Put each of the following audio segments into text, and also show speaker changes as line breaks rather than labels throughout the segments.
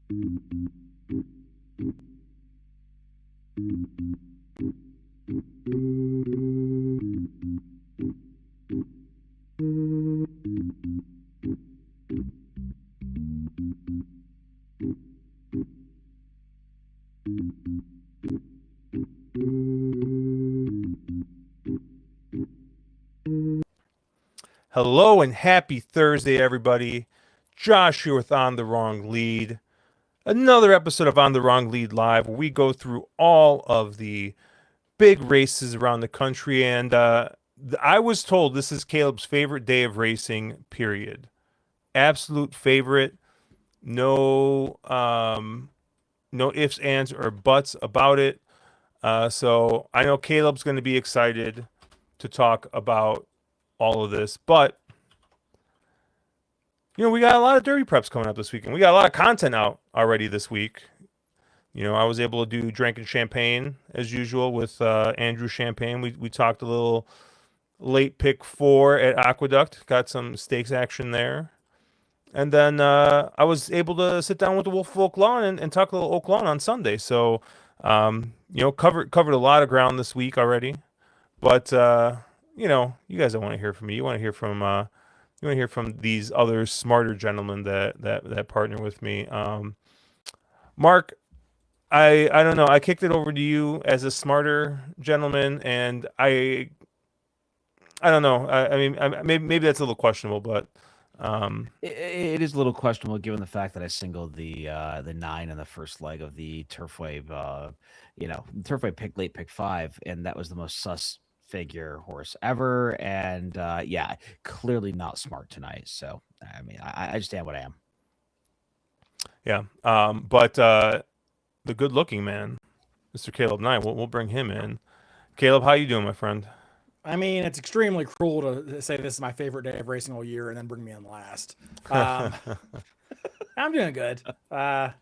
Hello and happy Thursday, everybody. Josh here with On the Wrong Lead. Another episode of On the Wrong Lead Live where we go through all of the big races around the country. And I was told this is Caleb's favorite day of racing, period. Absolute favorite. No, no ifs, ands, or buts about it. So I know Caleb's going to be excited to talk about all of this, but we got a lot of derby preps coming up this weekend. We got a lot of content out already this week. I was able to do Drinking Champagne as usual with Andrew Champagne. We talked a little late pick 4 at Aqueduct, got some stakes action there. And then I was able to sit down with the Wolf of Oak Lawn and talk a little Oak Lawn on Sunday. So, covered a lot of ground this week already. But, you guys don't want to hear from me. You want to hear from these other smarter gentlemen that partner with me. Mark, I don't know. I kicked it over to you as a smarter gentleman, and I don't know. I mean, maybe that's a little questionable, but
it is a little questionable given the fact that I singled the 9 in the first leg of the Turfway. Turfway pick late pick 5, and that was the most sus figure horse ever. And clearly not smart tonight. So I mean, I understand what I am.
Yeah. But the good-looking man, Mr. Caleb Nye, we'll bring him in. Caleb, how you doing, my friend?
I mean, it's extremely cruel to say this is my favorite day of racing all year and then bring me in last. I'm doing good. I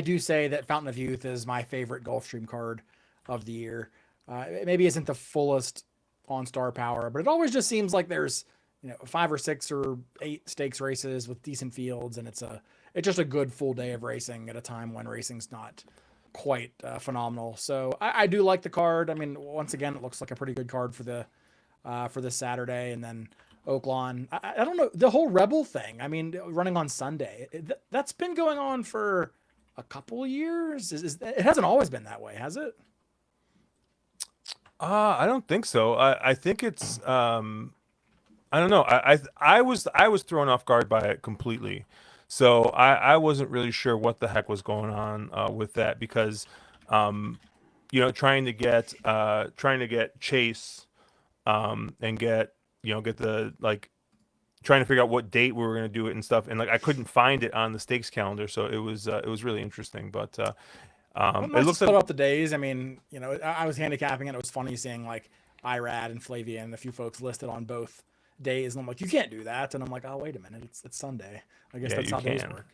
do say that Fountain of Youth is my favorite Gulfstream card of the year. It maybe isn't the fullest on star power, but it always just seems like there's 5 or 6 or 8 stakes races with decent fields, and it's just a good full day of racing at a time when racing's not quite phenomenal. So I do like the card. I mean, once again, it looks like a pretty good card for this Saturday. And then Oaklawn, I don't know, the whole Rebel thing, I mean, running on Sunday, that's been going on for a couple of years. It hasn't always been that way, has it?
I don't think so. I think it's I don't know. I was thrown off guard by it completely. So I wasn't really sure what the heck was going on with that because, trying to get Chase, and get the trying to figure out what date we were going to do it and stuff, and I couldn't find it on the stakes calendar, so it was really interesting. But
it looks like up the days. I mean, I was handicapping, and it was funny seeing Irad and Flavia and a few folks listed on both days, and I'm like, you can't do that, and I'm like, oh wait a minute, it's Sunday. I guess that's how days work.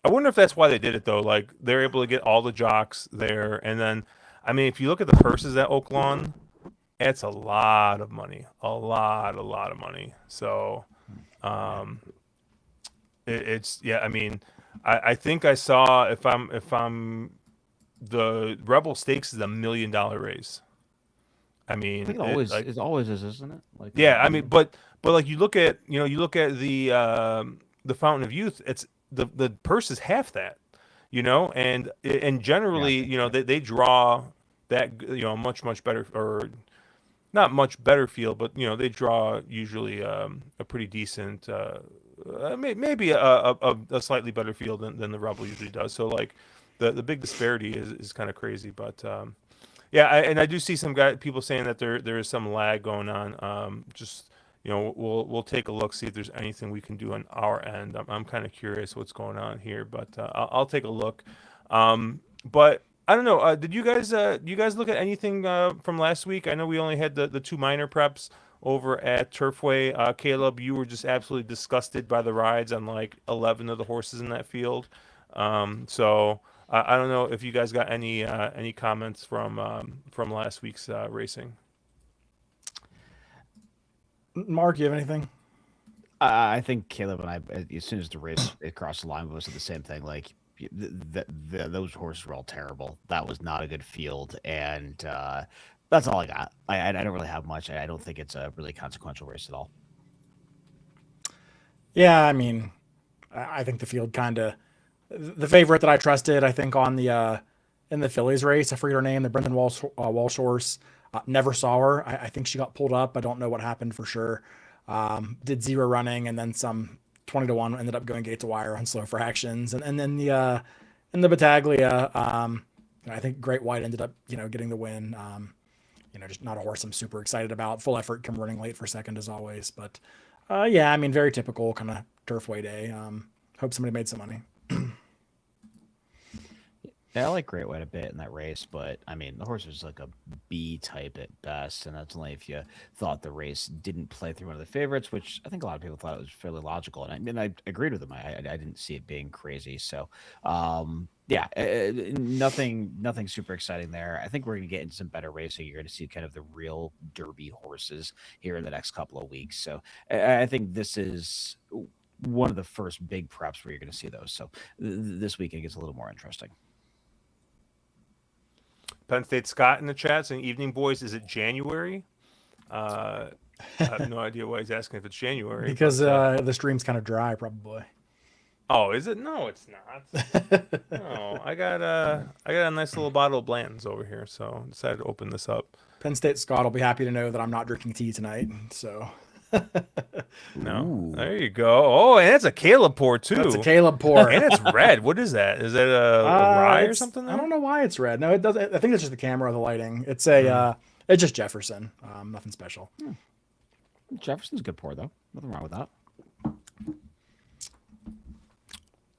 I wonder if that's why they did it though. They're able to get all the jocks there, and then I mean, if you look at the purses at Oak Lawn, it's a lot of money, a lot of money. So, it's I mean, I think I saw if I'm the Rebel Stakes is $1 million race. I mean,
I think it always is, isn't it?
I mean, but you look at the Fountain of Youth, it's the purse is half that, and generally, they draw that much better, or not much better field, but they draw usually a pretty decent, maybe a slightly better field than the Rebel usually does. So the big disparity is kind of crazy, but. And I do see some people saying that there is some lag going on. Just we'll take a look, see if there's anything we can do on our end. I'm kind of curious what's going on here, but I'll take a look. But I don't know. Did you guys look at anything from last week? I know we only had the 2 minor preps over at Turfway. Caleb, you were just absolutely disgusted by the rides on 11 of the horses in that field. So. I don't know if you guys got any comments from last week's racing.
Mark, you have anything?
I think Caleb and I, as soon as the race it crossed the line, we said the same thing. Like those horses were all terrible. That was not a good field, and that's all I got. I don't really have much. I don't think it's a really consequential race at all.
Yeah, I mean, I think the field kind of the favorite that I trusted. I think on the in the Phillies race, I forget her name, the Brendan Walsh horse. Never saw her. I think she got pulled up. I don't know what happened for sure. Did 0 running and then some 20-1 ended up going gate to wire on slow fractions. And then the in the Battaglia, I think Great White ended up, getting the win. Just not a horse I'm super excited about. Full effort come running late for second as always. But yeah, I mean, very typical kind of Turfway day. Hope somebody made some money.
Yeah, I like Great White a bit in that race, but I mean, the horse was like a B type at best, and that's only if you thought the race didn't play through one of the favorites, which I think a lot of people thought it was fairly logical, and I agreed with them. I didn't see it being crazy, so yeah, nothing super exciting there. I think we're going to get into some better racing. You're going to see kind of the real Derby horses here in the next couple of weeks, so I think this is one of the first big preps where you're going to see those. So this weekend gets a little more interesting.
Penn State Scott in the chat saying, "Evening boys, is it January?" I have no idea why he's asking if it's January.
Because the stream's kind of dry, probably.
Oh, is it? No, it's not. No, I got a nice little bottle of Blanton's over here, so I decided to open this up.
Penn State Scott will be happy to know that I'm not drinking tea tonight. So.
No,
Ooh.
there you go. Oh, and it's a Caleb pour too.
That's a Caleb pour,
and it's red. What is that? Is that a rye or something?
I don't know why it's red. No, it doesn't. I think it's just the camera, the lighting. It's a it's just Jefferson. Nothing special.
Jefferson's a good pour though. Nothing wrong with that.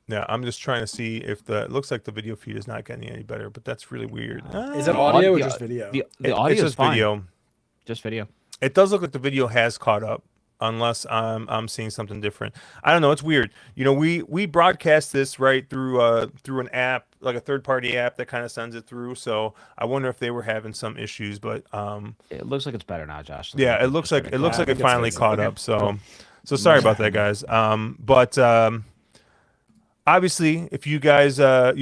Yeah, I'm just trying to see if it looks like the video feed is not getting any better, but that's really weird.
Is it audio or just video?
The audio is
just
fine.
video.
Just video.
It does look like the video has caught up, unless I'm seeing something different. I don't know. It's weird. We broadcast this right through an app, like a third-party app that kind of sends it through. So I wonder if they were having some issues, but
it looks like it's better now, Josh.
Yeah, it looks like it finally caught up. So sorry about that, guys. But obviously, if you guys go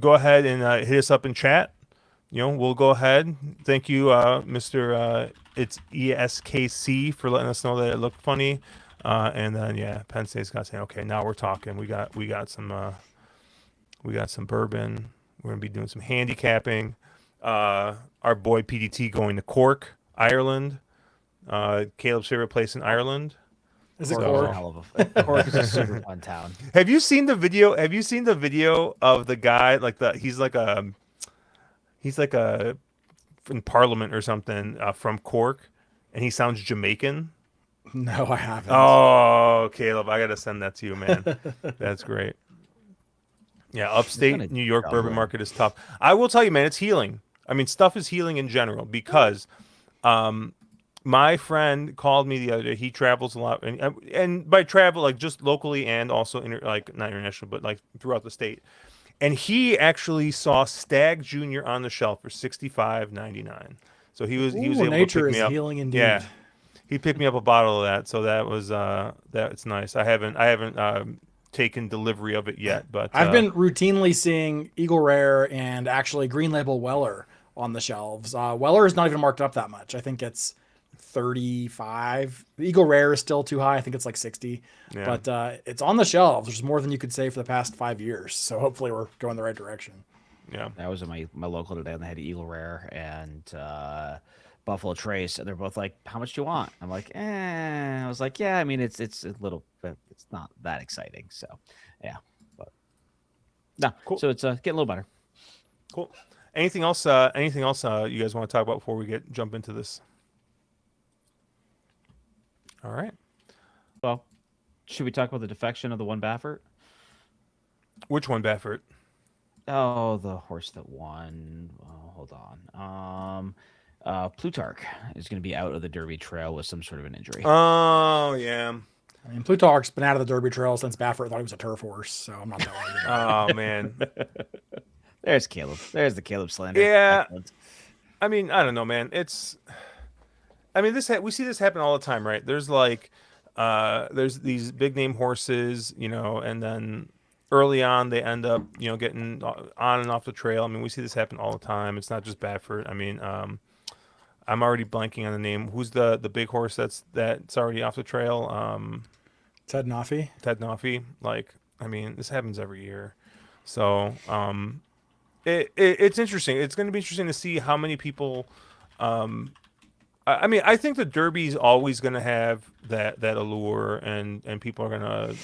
ahead and hit us up in chat, we'll go ahead. Thank you, Mr. It's ESKC for letting us know that it looked funny. And then Penn State's got saying, okay, now we're talking. We got some bourbon. We're gonna be doing some handicapping. Our boy PDT going to Cork, Ireland. Caleb's favorite place in Ireland.
Is it
Cork?
Cork?
Cork is a super fun town.
Have you seen the video? Have you seen the video of the guy he's like a in Parliament or something from Cork, and he sounds Jamaican?
No, I haven't.
Oh, Caleb, I gotta send that to you, man. That's great. Yeah, upstate New York bourbon market is tough. I will tell you, man, it's healing. I mean, stuff is healing in general because my friend called me the other day. He travels a lot, and by travel, like just locally and also not international, but like throughout the state. And he actually saw Stag Junior on the shelf for $65.99. So he was able to pick me up.
Healing indeed.
Yeah, he picked me up a bottle of that. So that was that's nice. I haven't taken delivery of it yet, but
I've been routinely seeing Eagle Rare and actually Green Label Weller on the shelves. Weller is not even marked up that much. I think it's 35. The Eagle Rare is still too high. I think it's like 60. Yeah. But it's on the shelves, which is more than you could say for the past 5 years. So hopefully we're going the right direction.
Yeah.
I was at my local today and they had Eagle Rare and Buffalo Trace, and they're both like, "How much do you want?" I'm like, I was like, "Yeah, I mean it's a little, but it's not that exciting." So, yeah, but no, cool. So it's getting a little better.
Cool. Anything else? You guys want to talk about before we jump into this? All right.
Well, should we talk about the defection of the one Baffert?
Which one, Baffert?
Oh, the horse that won. Oh, hold on. Plutarch is going to be out of the Derby Trail with some sort of an injury.
Oh, yeah.
I mean, Plutarch's been out of the Derby Trail since Baffert thought he was a turf horse, so I'm not that worried about
it. Oh, man.
There's Caleb. There's the Caleb slander.
Yeah. Excellent. I mean, I don't know, man. We see this happen all the time, right? There's like there's these big name horses, and then early on they end up, getting on and off the trail. I mean, we see this happen all the time. It's not just Badford. I mean, I'm already blanking on the name. Who's the big horse that's already off the trail?
Ted Noffey.
Ted Noffey. Like, I mean, this happens every year. So it's interesting. It's going to be interesting to see how many people. I mean, I think the Derby's always going to have that allure, and people are going to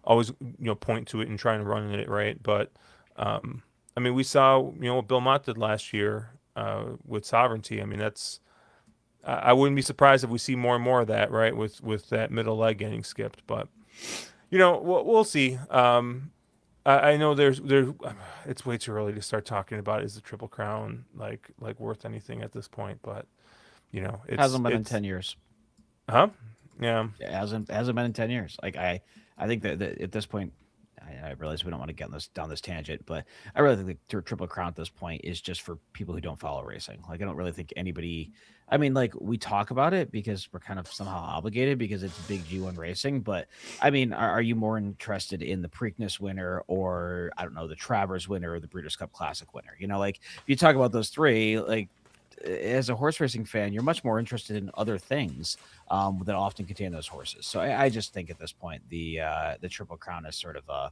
always point to it and try and run it, right? But I mean, we saw what Bill Mott did last year with Sovereignty. I mean, I wouldn't be surprised if we see more and more of that, right? With that middle leg getting skipped, but we'll see. I know there's it's way too early to start talking about is the Triple Crown like worth anything at this point, but it
hasn't been in 10 years.
Huh? Yeah.
It hasn't been in 10 years. Like I think that at this point, I realize we don't want to get down this tangent, but I really think the Triple Crown at this point is just for people who don't follow racing. Like, I don't really think anybody, I mean, like, we talk about it because we're kind of somehow obligated because it's big G1 racing, but I mean, are you more interested in the Preakness winner, or I don't know, the Travers winner, or the Breeders' Cup Classic winner? Like, if you talk about those three, like, as a horse racing fan, you're much more interested in other things that often contain those horses. So I just think at this point, the Triple Crown is sort of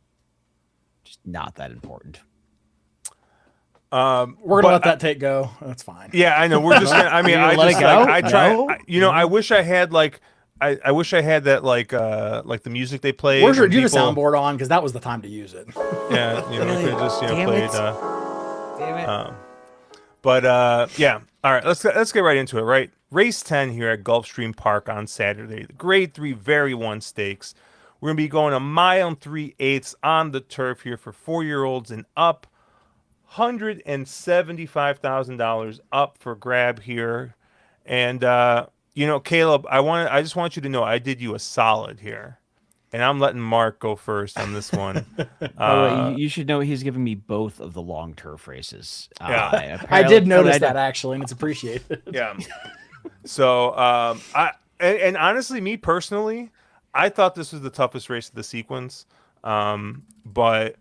just not that important.
We're gonna let that take go. That's fine.
Yeah, I know. We're just gonna. I mean, I
let
just
it go?
I try.
No?
I wish I had I wish I had that like the music they played.
We're sure do the soundboard on because that was the time to use it.
Yeah, we could have just
Damn
played.
it. Damn it.
But yeah. All right, let's get right into it. Right, race 10 here at Gulfstream Park on Saturday. The Grade 3 Very 1 Stakes. We're gonna be going 1 3/8 on the turf here for 4-year-olds and up. $175,000 up for grab here, and Caleb, I just want you to know I did you a solid here. And I'm letting Mark go first on this one.
You should know he's giving me both of the long turf races.
Yeah.
I did notice that actually, and it's appreciated.
Yeah. So and honestly, me personally, I thought this was the toughest race of the sequence. But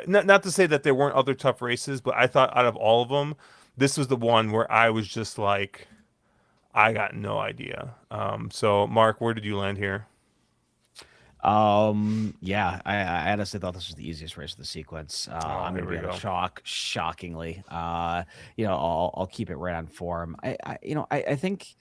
not to say that there weren't other tough races, but I thought out of all of them, this was the one where I was just like, I got no idea. So Mark, where did you land here?
Yeah, I honestly thought this was the easiest race of the sequence. I'm gonna be in shockingly. I'll keep it right on form. I think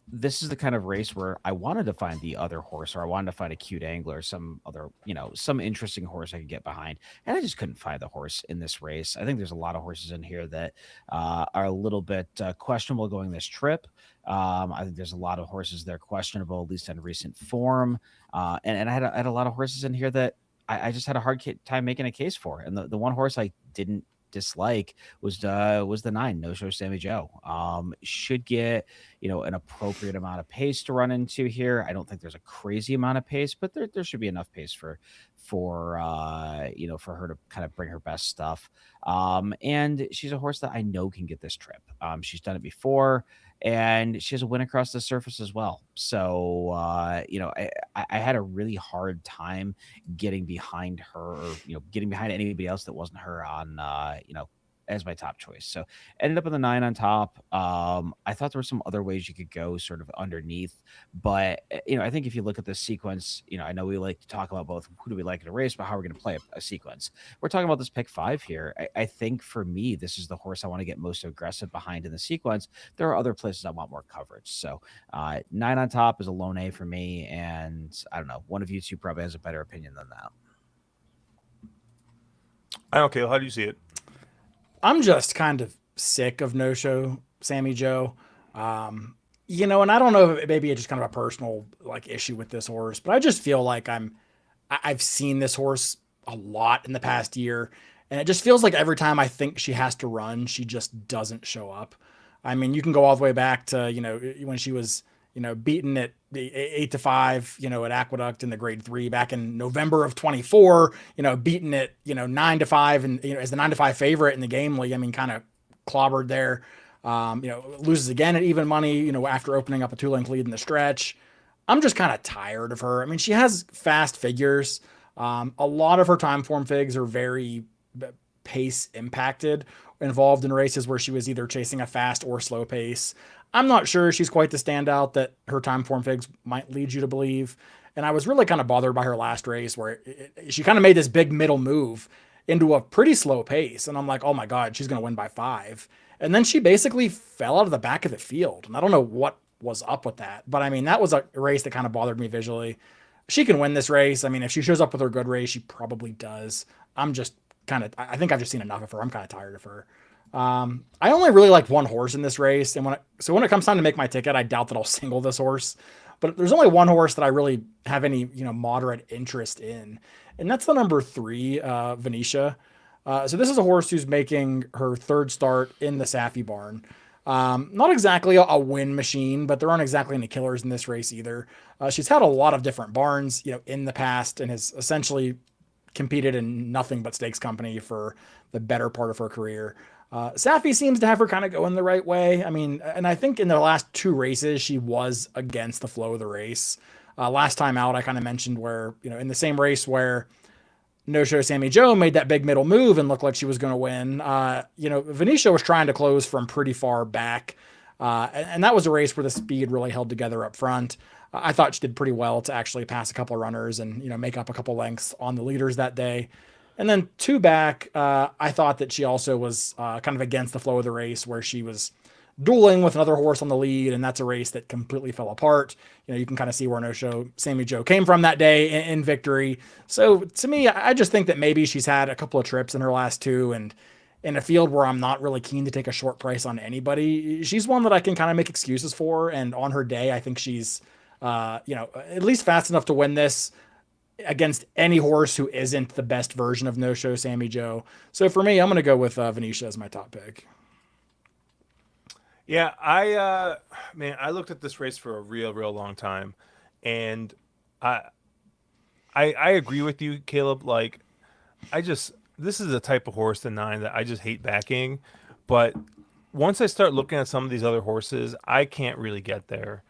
this is the kind of race where I wanted to find the other horse, or I wanted to find a cute angler, some other, some interesting horse I could get behind. And I just couldn't find the horse in this race. I think there's a lot of horses in here that are a little bit questionable going this trip. I think there's a lot of horses that are questionable, at least in recent form. And I had a lot of horses in here that I just had a hard time making a case for. And the one horse I didn't dislike was the 9 No Show Sammy Joe. Should get an appropriate amount of pace to run into here. I don't think there's a crazy amount of pace, but there should be enough pace for her to kind of bring her best stuff. And she's a horse that I know can get this trip. She's done it before, and she has a win across the surface as well. So I had a really hard time getting behind her, or getting behind anybody else that wasn't her on as my top choice. So ended up in the 9 on top. I thought there were some other ways you could go sort of underneath, but I think if you look at this sequence, I know we like to talk about both who do we like in a race, but how we're going to play a sequence. We're talking about this pick 5 here. I think for me, this is the horse I want to get most aggressive behind in the sequence. There are other places I want more coverage. So 9 on top is a lone A for me. And I don't know, one of you two probably has a better opinion than that.
I don't care. How do you see it?
I'm just kind of sick of No Show Sammy Joe. And I don't know if maybe it's just kind of a personal issue with this horse, but I just feel like I've seen this horse a lot in the past year, and it just feels like every time I think she has to run, she just doesn't show up. I mean, you can go all the way back to, when she was, beaten at the 8-5, at Aqueduct in the Grade 3 back in November of 24, beaten at, 9-5 and, as the 9-5 favorite in the game league. I mean, kind of clobbered there, loses again at even money, after opening up a 2-length lead in the stretch. I'm just kind of tired of her. I mean, she has fast figures. A lot of her time form figs are very pace impacted, involved in races where she was either chasing a fast or slow pace. I'm not sure she's quite the standout that her time form figs might lead you to believe. And I was really kind of bothered by her last race where she kind of made this big middle move into a pretty slow pace. And I'm like, oh my God, she's going to win by 5. And then she basically fell out of the back of the field. And I don't know what was up with that. But I mean, that was a race that kind of bothered me visually. She can win this race. I mean, if she shows up with her good race, she probably does. I'm just I think I've just seen enough of her. I'm kind of tired of her. I only really like one horse in this race. And when it comes time to make my ticket, I doubt that I'll single this horse. But there's only one horse that I really have any, moderate interest in. And that's the number 3, Venetia. So this is a horse who's making her 3rd start in the Saffie barn. Not exactly a win machine, but there aren't exactly any killers in this race either. She's had a lot of different barns, in the past and has essentially competed in nothing but stakes company for the better part of her career. Saffie seems to have her kind of going the right way. I mean, and I think in the last 2 races, she was against the flow of the race. Last time out, I kind of mentioned where, in the same race where No Show Sammy Joe made that big middle move and looked like she was going to win. Venetia was trying to close from pretty far back. And that was a race where the speed really held together up front. I thought she did pretty well to actually pass a couple of runners and, make up a couple lengths on the leaders that day. And then 2 back, I thought that she also was kind of against the flow of the race where she was dueling with another horse on the lead, and that's a race that completely fell apart. You can kind of see where No Show Sammy Joe came from that day in victory. So to me, I just think that maybe she's had a couple of trips in her last 2, and in a field where I'm not really keen to take a short price on anybody, she's one that I can kind of make excuses for. And on her day, I think she's, at least fast enough to win this against any horse who isn't the best version of No Show Sammy Joe. So for me, I'm going to go with Venetia as my top pick.
Yeah, I looked at this race for a real long time, and I agree with you, Caleb. Like, this is a type of horse, the 9, that I just hate backing. But once I start looking at some of these other horses, I can't really get there.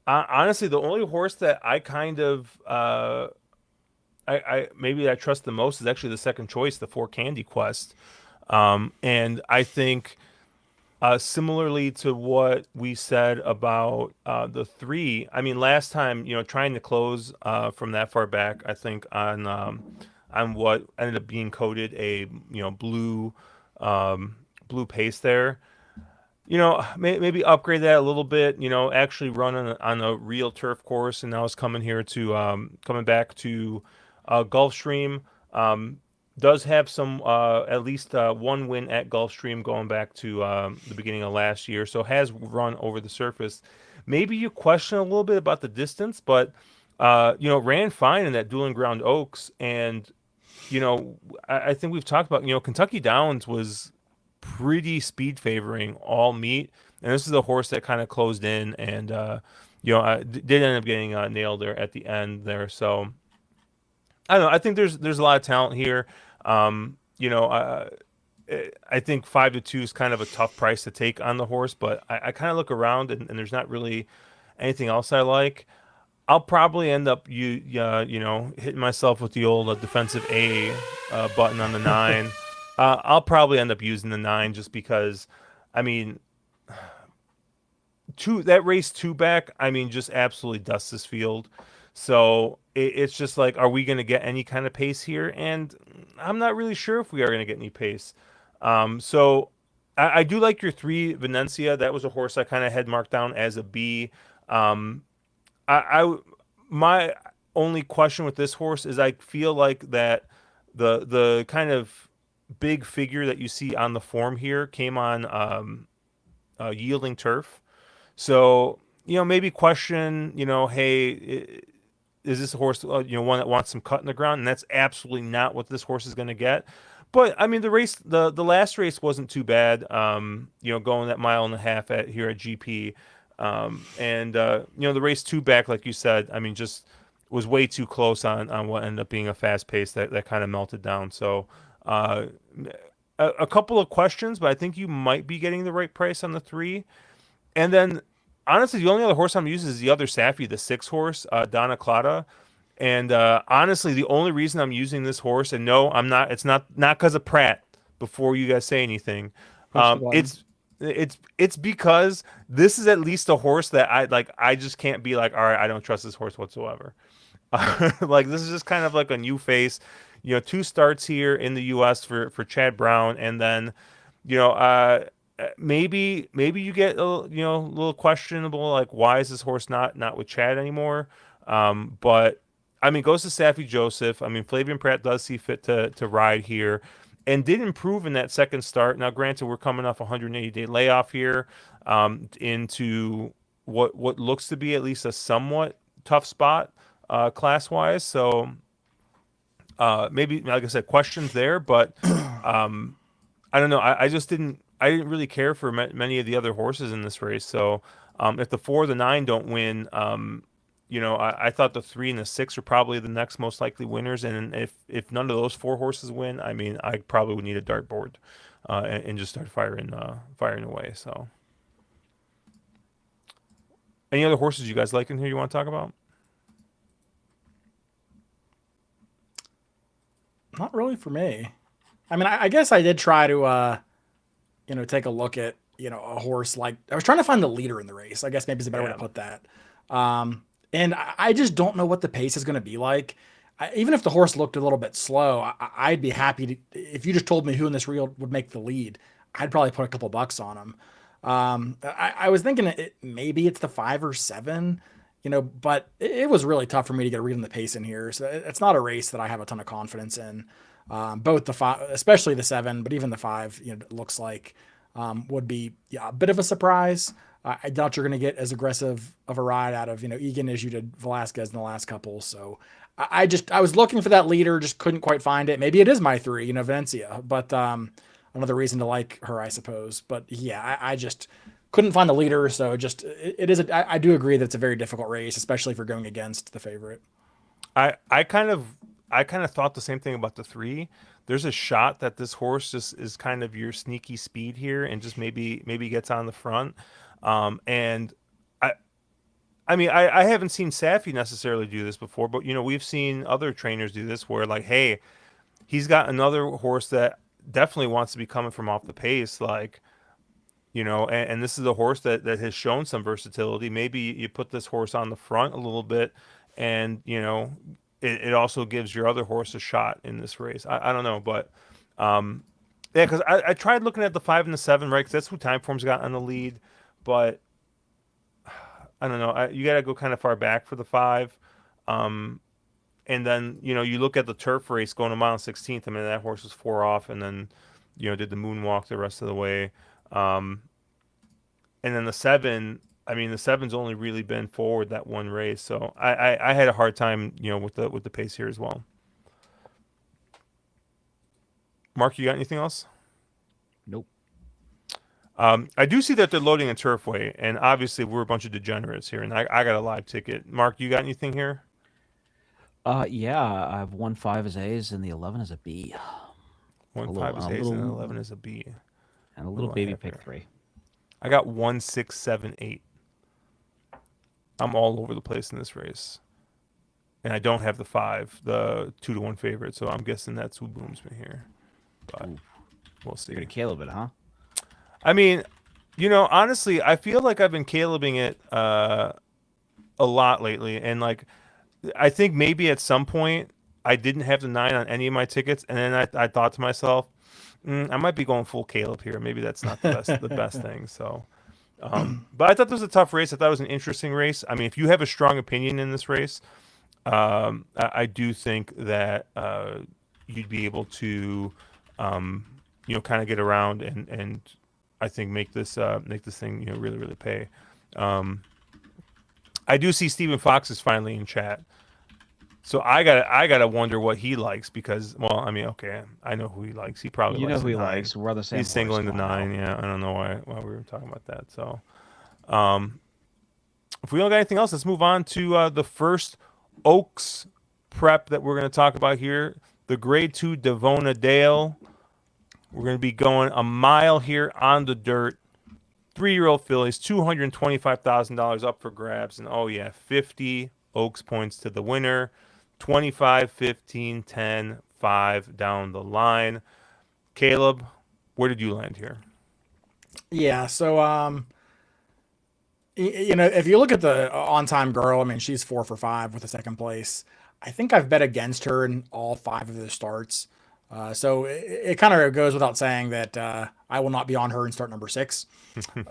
Honestly, the only horse that I kind of I trust the most is actually the second choice, the 4 Candy Quest, and I think. Similarly to what we said about the 3, I mean, last time, trying to close from that far back, I think on what ended up being coded a blue pace there. Maybe upgrade that a little bit. Actually run on a real turf course, and now it's coming back to Gulfstream. Does have some at least 1 win at Gulfstream going back to the beginning of last year, so has run over the surface. Maybe you question a little bit about the distance, but ran fine in that Dueling Ground Oaks, and I think we've talked about Kentucky Downs was pretty speed favoring all meet, and this is a horse that kind of closed in and did end up getting nailed there at the end there. So I don't know. I think there's a lot of talent here. I think 5-2 is kind of a tough price to take on the horse, but I kind of look around and there's not really anything else I like. I'll probably end up hitting myself with the old defensive A button on the 9. I'll probably end up using the 9 just because, I mean, that race 2 back, I mean, just absolutely dusts this field. So it's just like, are we going to get any kind of pace here? And I'm not really sure if we are going to get any pace. So I do like your 3 Venetia. That was a horse I kind of had marked down as a B. My only question with this horse is I feel like that the kind of big figure that you see on the form here came on yielding turf. So, maybe question, hey, is this a horse, one that wants some cut in the ground? And that's absolutely not what this horse is going to get. But I mean, the last race wasn't too bad. Going that 1.5 miles here at GP, the race 2 back, like you said, I mean, just was way too close on what ended up being a fast pace that kind of melted down. So a couple of questions, but I think you might be getting the right price on the 3. And then honestly, the only other horse I'm using is the other Saffy, the 6 horse, Donna Clada. And honestly, the only reason I'm using this horse, and no, I'm not. It's not because of Pratt. Before you guys say anything,
Push the button.
it's because this is at least a horse that I like. I just can't be like, all right, I don't trust this horse whatsoever. Like this is just kind of like a new face. 2 starts here in the U.S. for Chad Brown, and then maybe you get a little questionable, like why is this horse not with Chad anymore? But I mean, goes to Saffy Joseph. I mean, Flavian Pratt does see fit to ride here, and did improve in that second start. Now, granted, we're coming off a 180-day layoff here, into what looks to be at least a somewhat tough spot, class wise. So maybe, like I said, questions there, but I don't know. I just didn't. I didn't really care for many of the other horses in this race. So if the 4 or the 9 don't win, I thought the 3 and the 6 are probably the next most likely winners. And if none of those 4 horses win, I mean, I probably would need a dartboard and just start firing away. So, any other horses you guys like in here you want to talk about?
Not really for me. I mean, I guess I did try to, take a look at, a horse like I was trying to find the leader in the race. I guess maybe is a better way to put that. And I just don't know what the pace is going to be like. Even if the horse looked a little bit slow, I'd be happy to, if you just told me who in this reel would make the lead, I'd probably put a couple bucks on him. I was thinking maybe it's the 5 or 7, but it was really tough for me to get a read on the pace in here. So it's not a race that I have a ton of confidence in. Both the 5, especially the 7, but even the 5, looks like would be a bit of a surprise. I doubt you're going to get as aggressive of a ride out of Egan as you did Velasquez in the last couple. So I was looking for that leader, just couldn't quite find it. Maybe it is my 3, Vencia, but another reason to like her, I suppose. But yeah, I just couldn't find the leader. So it is. I do agree that it's a very difficult race, especially if you're going against the favorite.
I kind of thought the same thing about the 3. There's a shot that this horse just is kind of your sneaky speed here, and just maybe gets on the front. And I mean, I haven't seen Saffy necessarily do this before, but we've seen other trainers do this where, like, hey, he's got another horse that definitely wants to be coming from off the pace, like, and this is a horse that has shown some versatility. Maybe you put this horse on the front a little bit, and it also gives your other horse a shot in this race. I don't know, but yeah, because I tried looking at the 5 and the 7, right? Because that's who Timeform's got on the lead, but I don't know. You got to go kind of far back for the 5. And then, you look at the turf race going a mile 16th. I mean, that horse was 4 off, and then, did the moonwalk the rest of the way. And then the 7, I mean, the 7's only really been forward that one race. So I had a hard time, with the pace here as well. Mark, you got anything else?
Nope.
I do see that they're loading a Turfway, and obviously we're a bunch of degenerates here, and I got a live ticket. Mark, you got anything here?
Yeah, I have 1-5 as A's and the 11 as a B.
1-5 as A's and 11 as a B.
And a little baby pick 3.
I got 1, 6, 7, 8. I'm all over the place in this race, and I don't have the 5, the 2-1 favorite. So I'm guessing that's who booms me here. But we'll see.
You're gonna Caleb it, huh?
I mean, honestly, I feel like I've been Calebing it a lot lately, and like, I think maybe at some point I didn't have the 9 on any of my tickets, and then I thought to myself, I might be going full Caleb here. Maybe that's not the best thing. So, but I thought this was a tough race. I thought it was an interesting race. I mean, if you have a strong opinion in this race, I do think that you'd be able to, kind of get around and I think make this thing really really pay. I do see Stephen Fox is finally in chat, so I gotta wonder what he likes, because, well, I mean, okay, I know who he likes. He probably likes
who he
9.
likes. We're the same.
He's singling the 9. Yeah, I don't know why we were talking about that. So, if we don't got anything else, let's move on to the first Oaks prep that we're going to talk about here. The Grade 2 Devona Dale. We're going to be going a mile here on the dirt. 3-year-old fillies, $225,000 up for grabs. And oh, yeah, 50 Oaks points to the winner, 25, 15, 10, 5 down the line. Caleb, where did you land here?
Yeah, so if you look at the on-time girl, I mean, she's 4 for 5 with a second place. I think I've bet against her in all 5 of the starts. So it kind of goes without saying that I will not be on her in start number 6.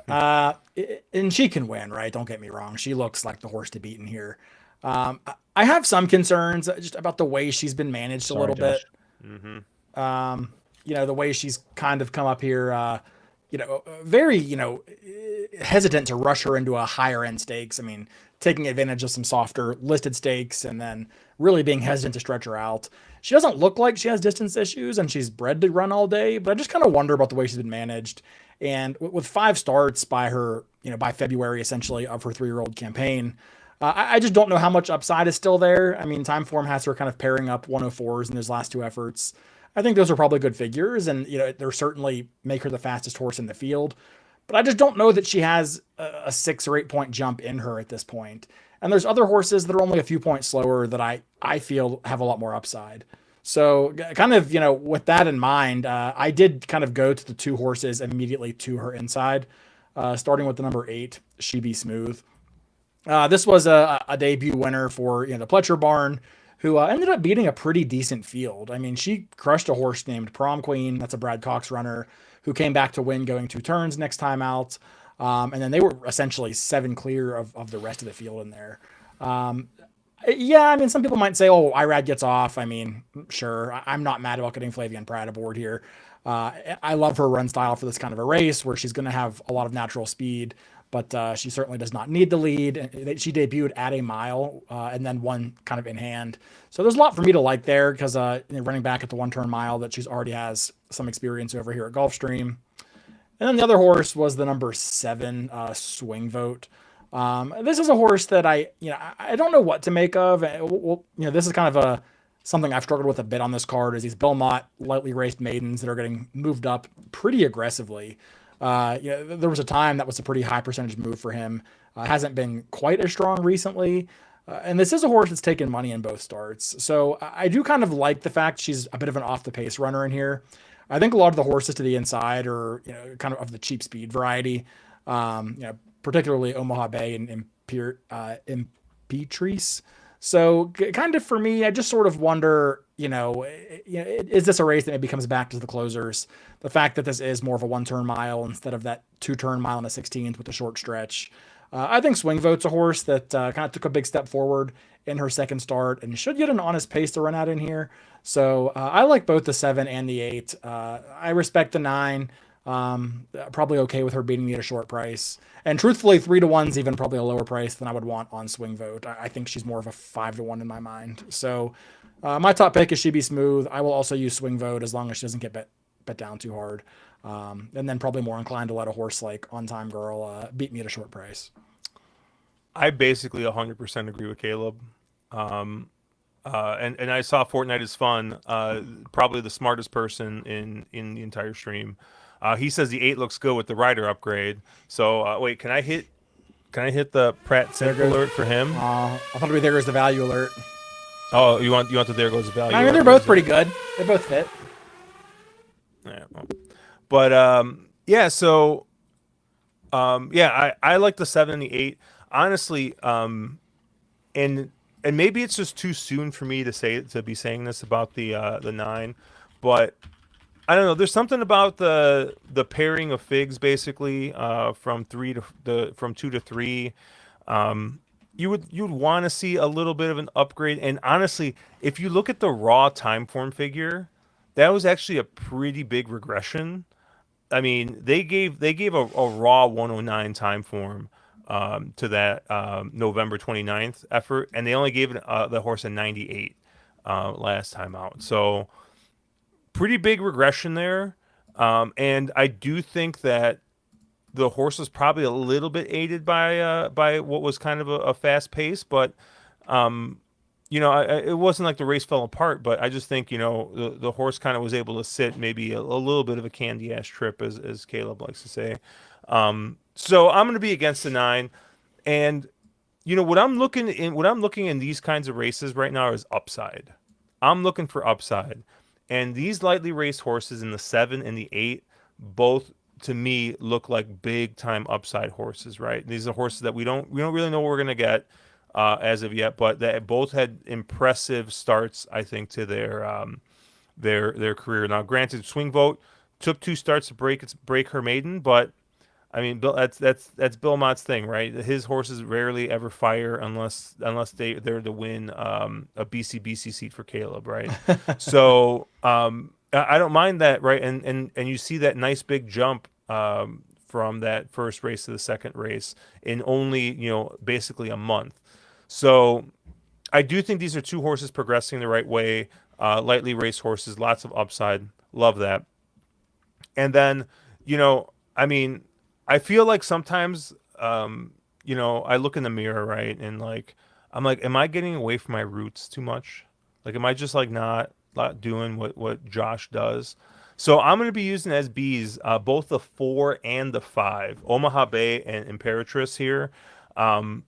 And she can win, right? Don't get me wrong. She looks like the horse to beat in here. I have some concerns just about the way she's been managed a little bit. The way she's kind of come up here, very, hesitant to rush her into a higher end stakes. I mean, taking advantage of some softer listed stakes and then really being hesitant to stretch her out. She doesn't look like she has distance issues and she's bred to run all day, but I just kind of wonder about the way she's been managed. And with 5 starts by her, by February, essentially, of her 3-year-old campaign, I just don't know how much upside is still there. I mean, Time Form has her kind of pairing up 104s in his last 2 efforts. I think those are probably good figures, and they're certainly make her the fastest horse in the field. But I just don't know that she has a 6 or 8 point jump in her at this point. And there's other horses that are only a few points slower that I feel have a lot more upside. So kind of, with that in mind, I did kind of go to the 2 horses immediately to her inside, starting with the number 8, She Be Smooth. This was a debut winner for the Pletcher barn, who ended up beating a pretty decent field. I mean, she crushed a horse named Prom Queen. That's a Brad Cox runner who came back to win going 2 turns next time out. And then they were essentially 7 clear of the rest of the field in there. Yeah, I mean, some people might say, oh, Irad gets off. I mean, sure. I'm not mad about getting Flavian Pratt aboard here. I love her run style for this kind of a race where she's going to have a lot of natural speed, but she certainly does not need the lead. She debuted at a mile and then won kind of in hand. So there's a lot for me to like there because running back at the 1-turn mile that she's already has some experience over here at Gulfstream. And then the other horse was the number 7, Swing Vote. This is a horse that I don't know what to make of. This is kind of something I've struggled with a bit on this card is these Belmont lightly raced maidens that are getting moved up pretty aggressively. There was a time that was a pretty high percentage move for him. Hasn't been quite as strong recently. And this is a horse that's taken money in both starts. So I do kind of like the fact she's a bit of an off the pace runner in here. I think a lot of the horses to the inside are, kind of the cheap speed variety. Particularly Omaha Bay and Impetrice. So kind of for me, I just sort of wonder, is this a race that maybe comes back to the closers? The fact that this is more of a 1-turn mile instead of that 2-turn mile and a 16th with a short stretch. I think Swing Vote's a horse that kind of took a big step forward in her second start and should get an honest pace to run out in here. So I like both the 7 and the 8. I respect the 9. Probably okay with her beating me at a short price. And truthfully, 3-1's even probably a lower price than I would want on Swing Vote. I think she's more of a 5-1 in my mind. So my top pick is She Be Smooth. I will also use Swing Vote as long as she doesn't get bet down too hard. And then probably more inclined to let a horse like On Time Girl beat me at a short price.
I basically 100% agree with Caleb. And I saw Fortnite is Fun, probably the smartest person in the entire stream. He says the 8 looks good with the rider upgrade. So wait, can I hit the Pratt Simple alert for him?
I thought there was the value alert.
Oh, you want the there goes the value.
I mean, they're both pretty good. They both fit.
Yeah, but yeah. So I like the 7 and the 8 honestly. And maybe it's just too soon for me to be saying this about the 9, but I don't know. There's something about the pairing of figs, basically, from 2 to 3. You would want to see a little bit of an upgrade. And honestly, if you look at the raw time form figure, that was actually a pretty big regression. I mean, they gave a raw 109 time form to that November 29th effort, and they only gave the horse a 98 last time out. So pretty big regression there. And I do think that the horse was probably a little bit aided by what was kind of a fast pace, but it wasn't like the race fell apart. But I just think the horse kind of was able to sit maybe a little bit of a candy ass trip, as Caleb likes to say. So I'm going to be against the 9, and what I'm looking in these kinds of races right now is upside. I'm looking for upside, and these lightly raced horses in the 7 and the 8 both to me look like big time upside horses. Right, these are horses that we don't really know what we're going to get as of yet, but that both had impressive starts. I think to their career. Now, granted, Swing Vote took 2 starts to break her maiden, but I mean, Bill, that's Bill Mott's thing, right? His horses rarely ever fire unless they're to win a BCBC seat for Caleb, right? So I don't mind that, right? And you see that nice big jump from that first race to the second race in only basically a month. So I do think these are 2 horses progressing the right way. Lightly raced horses, lots of upside. Love that. And then, I mean, I feel like sometimes, I look in the mirror, right, and like, I'm like, am I getting away from my roots too much? Like, am I just like not doing what Josh does? So I'm going to be using as B's both the 4 and the 5, Omaha Bay and Imperatrice here. Um,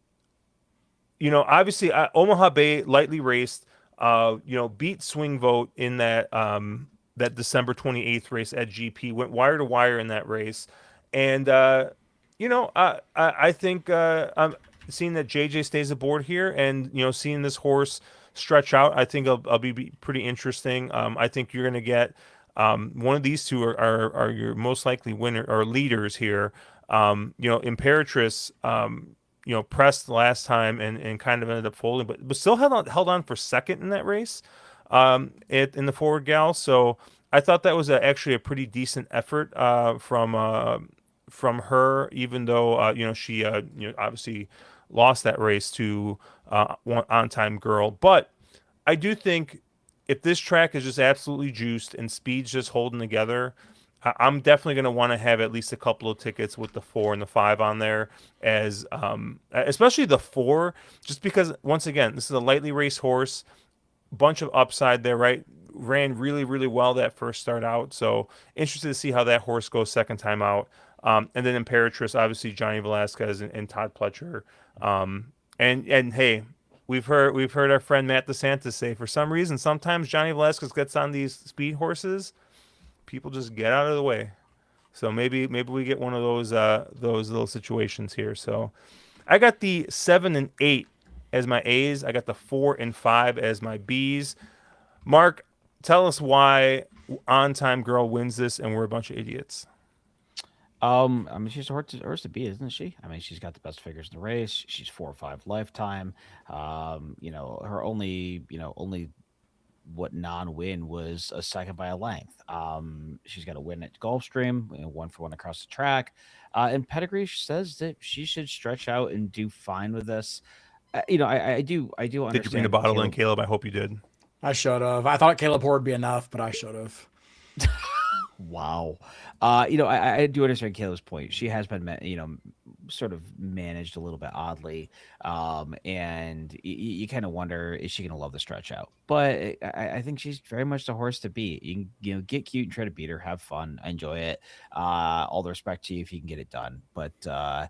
Obviously, Omaha Bay lightly raced, beat Swing Vote in that December 28th race at GP, went wire to wire in that race, and I think I'm seeing that JJ stays aboard here, and seeing this horse stretch out, I think it'll be pretty interesting. I think you're going to get one of these 2 are your most likely winner or leaders here. Imperatrice. Pressed last time and kind of ended up folding, but still held on for second in that race in the forward gal. So I thought that was actually a pretty decent effort from her, even though she obviously lost that race to on time girl. But I do think if this track is just absolutely juiced and speed's just holding together, I'm definitely going to want to have at least a couple of tickets with the 4 and the 5 on there, as especially the 4, just because once again this is a lightly raced horse, bunch of upside there, right? Ran really really well that first start out, so interested to see how that horse goes second time out. And then Imperatrice, obviously Johnny Velasquez and Todd Pletcher, and hey. We've heard our friend Matt DeSantis say for some reason sometimes Johnny Velasquez gets on these speed horses, people just get out of the way. So maybe we get one of those little situations here. So I got the 7 and 8 as my A's. I got the 4 and 5 as my B's. Mark, tell us why On Time Girl wins this and we're a bunch of idiots.
I mean, she's a horse to beat, isn't she? I mean, she's got the best figures in the race. She's 4 or 5 lifetime. Her only what non-win was a second by a length. She's got a win at Gulfstream, 1-for-1 across the track. And pedigree says that she should stretch out and do fine with this. I do understand.
Did you bring the bottle in, Caleb? I hope you did.
I should have. I thought Caleb Hoare would be enough, but I should have.
Wow. I do understand Caleb's point. She has been, sort of managed a little bit oddly. And you kind of wonder, is she going to love the stretch out? But I think she's very much the horse to beat. You can, get cute and try to beat her, have fun, enjoy it. All the respect to you if you can get it done. But, I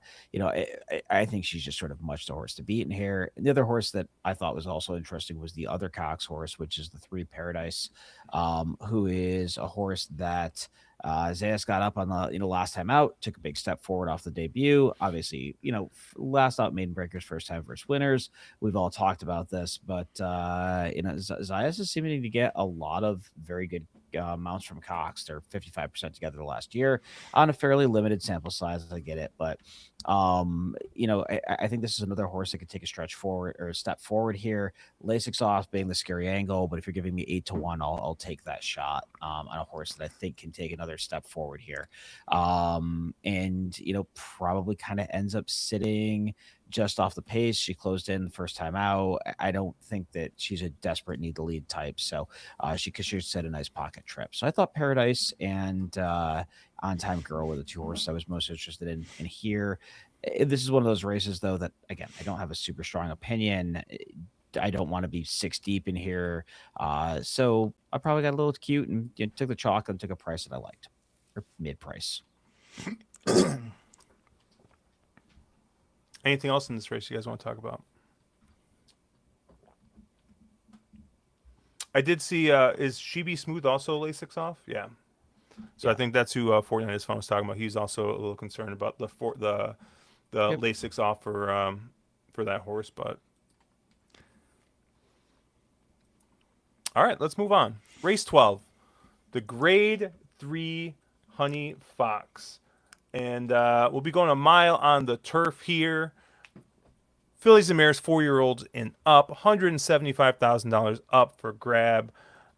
think she's just sort of much the horse to beat in here. And the other horse that I thought was also interesting was the other Cox horse, which is the 3 Paradise, who is a horse that Zayas got up on the last time out, took a big step forward off the debut. Obviously, last out maiden breakers, first time versus winners. We've all talked about this, but Zayas is seeming to get a lot of very good mounts from Cox. They're 55% together last year on a fairly limited sample size. I get it, but I think this is another horse that could take a stretch forward or a step forward here. Lasix off being the scary angle, but if you're giving me 8-1, I'll take that shot on a horse that I think can take another step forward here. And probably kind of ends up sitting just off the pace. She closed in the first time out. I don't think that she's a desperate need to lead type, so she should set a nice pocket trip. So I thought Paradise and On Time Girl were the 2 horses I was most interested in here. This is one of those races, though, that again I don't have a super strong opinion. I don't want to be 6 deep in here, so I probably got a little cute and took the chalk and took a price that I liked, or mid price.
Anything else in this race you guys want to talk about? I did see. Is She Smooth also Lasix off? Yeah. So I think that's who 49 is phone was talking about. He's also a little concerned about the
Yep.
Lasix off for that horse. But all right, let's move on. Race 12, the Grade 3 Honey Fox, and we'll be going a mile on the turf here. Fillies and mares, 4-year-olds and up, $175,000 up for grab.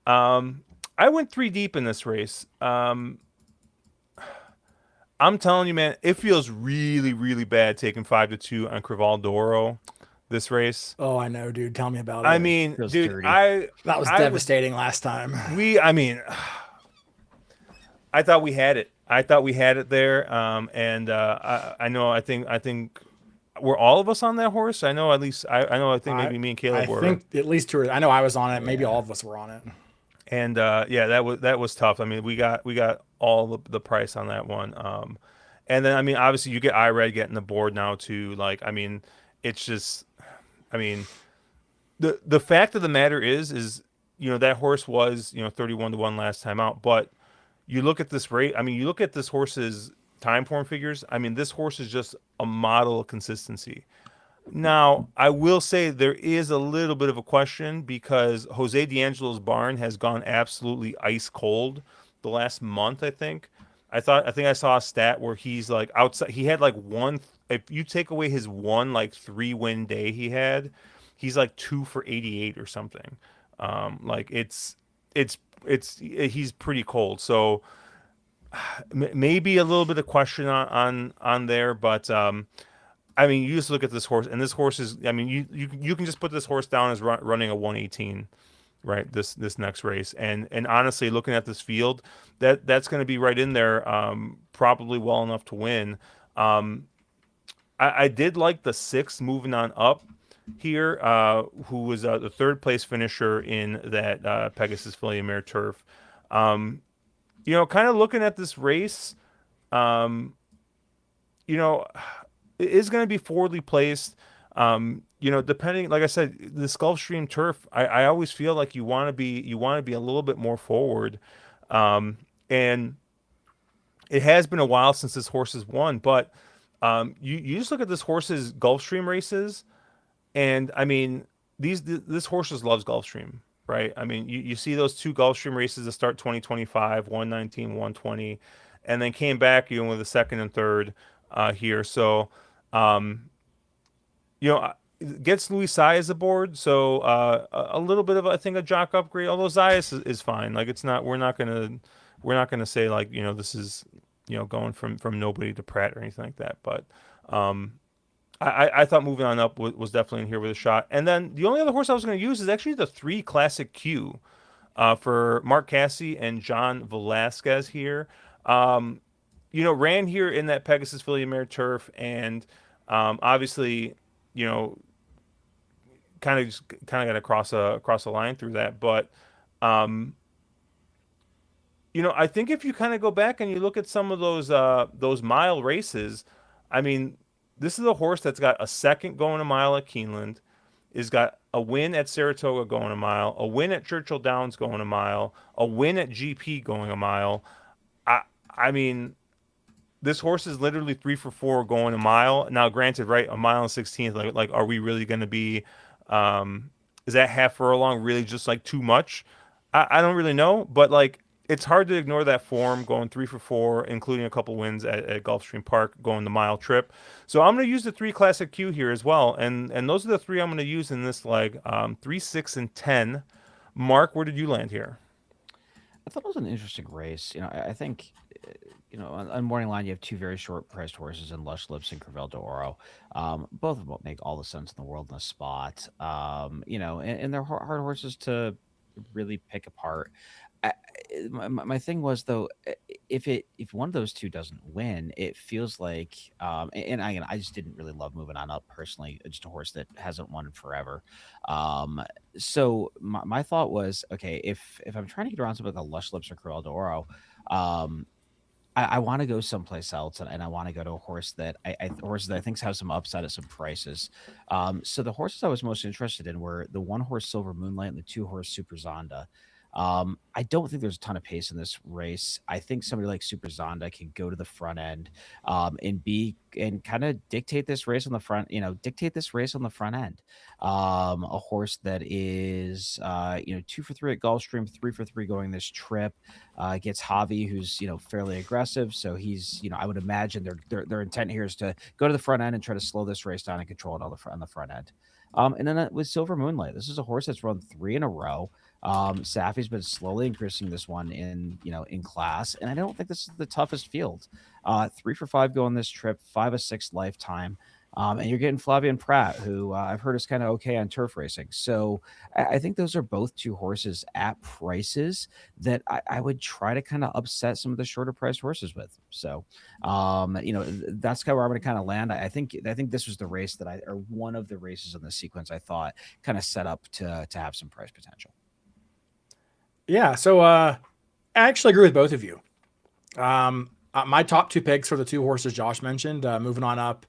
I went 3 deep in this race. I'm telling you, man, it feels really, really bad taking 5-2 on Crivaldoro this race.
Oh, I know, dude. Tell me about it.
I mean,
Feels
dude,
dirty.
That was devastating last time.
I thought we had it. I thought we had it there. I know. I think were all of us on that horse. I know at least. I think maybe me and Caleb were.
I think at least 2. I know I was on it. Maybe all of us were on it.
And yeah, that was tough. I mean, we got all the price on that one. And then I mean, obviously you get IRED getting the board now too. Like, I mean, it's just, I mean, the fact of the matter is that horse was 31-1 last time out. But you look at this rate. I mean, you look at this horse's time form figures. I mean, this horse is just a model of consistency. Now, I will say there is a little bit of a question because Jose D'Angelo's barn has gone absolutely ice cold the last month, I think. I think I saw a stat where he's like outside. He had like one. If you take away his one like 3-win day he had, he's like 2 for 88 or something. Like he's pretty cold. So maybe a little bit of question on there, but I mean, you just look at this horse, and this horse is. I mean, you can just put this horse down as running a 118, right? This next race, and honestly, looking at this field, that's going to be right in there, probably well enough to win. I did like the 6 moving on up here, who was the 3rd place finisher in that Pegasus Filly and Mare Turf. Kind of looking at this race, it is going to be forwardly placed. Depending, like I said, this Gulfstream turf, I always feel like you want to be a little bit more forward. And it has been a while since this horse has won, but you just look at this horse's Gulfstream races, and I mean, this horse just loves Gulfstream, right? I mean, you see those 2 Gulfstream races that start 2025, 119, 120, and then came back, with the 2nd and 3rd here. So, gets Louis Zayas aboard, so a little bit of, I think, a jock upgrade. Although Zayas is fine. Like, it's not. We're not gonna say like this is going from nobody to Pratt or anything like that. But I thought moving on up was definitely in here with a shot. And then the only other horse I was going to use is actually the 3 Classic Q for Mark Cassie and John Velasquez here. Ran here in that Pegasus Filly and Mare Turf, and obviously, kind of got across a line through that. But I think if you kind of go back and you look at some of those mile races, I mean, this is a horse that's got a 2nd going a mile at Keeneland, is got a win at Saratoga going a mile, a win at Churchill Downs going a mile, a win at GP going a mile. I mean, this horse is literally 3 for 4 going a mile. Now, granted, right, a mile and 16th. Like, are we really going to be? Is that half furlong really just like too much? I don't really know, but like, it's hard to ignore that form going 3 for 4, including a couple wins at Gulfstream Park going the mile trip. So I'm going to use the 3 Classic Q here as well, and those are the 3 I'm going to use in this leg. 3, 6, and 10. Mark, where did you land here?
I thought it was an interesting race. I think, on morning line, you have 2 very short priced horses in Lush Lips and Crevel d'Oro. Both of them make all the sense in the world in a spot. And they're hard horses to really pick apart. My thing was, though, if one of those 2 doesn't win, it feels like, and I just didn't really love moving on up personally. Just a horse that hasn't won forever. So my thought was, okay, if I'm trying to get around something like a Lush Lips or Crevel d'Oro, I want to go someplace else, and I want to go to a horse that horses that I think have some upside at some prices. So the horses I was most interested in were the 1-horse Silver Moonlight and the 2-horse Super Zonda. I don't think there's a ton of pace in this race. I think somebody like Super Zonda can go to the front end, and kind of dictate this race on the front. Dictate this race on the front end. A horse that is 2 for 3 at Gulfstream, 3 for 3 going this trip. Gets Javi, who's fairly aggressive. So he's I would imagine their intent here is to go to the front end and try to slow this race down and control it on the front end. And then with Silver Moonlight, this is a horse that's run 3 in a row. Safi's been slowly increasing this one in class, and I don't think this is the toughest field. 3 for 5 going this trip, 5 of 6 lifetime. And you're getting Flavian Pratt, who I've heard is kind of okay on turf racing. So I think those are both 2 horses at prices that I would try to kind of upset some of the shorter price horses with. So, that's kind of where I'm going to kind of land. I think this was the race that or one of the races in the sequence I thought kind of set up to have some price potential.
Yeah. So I actually agree with both of you. My top 2 picks are the 2 horses Josh mentioned, Moving On Up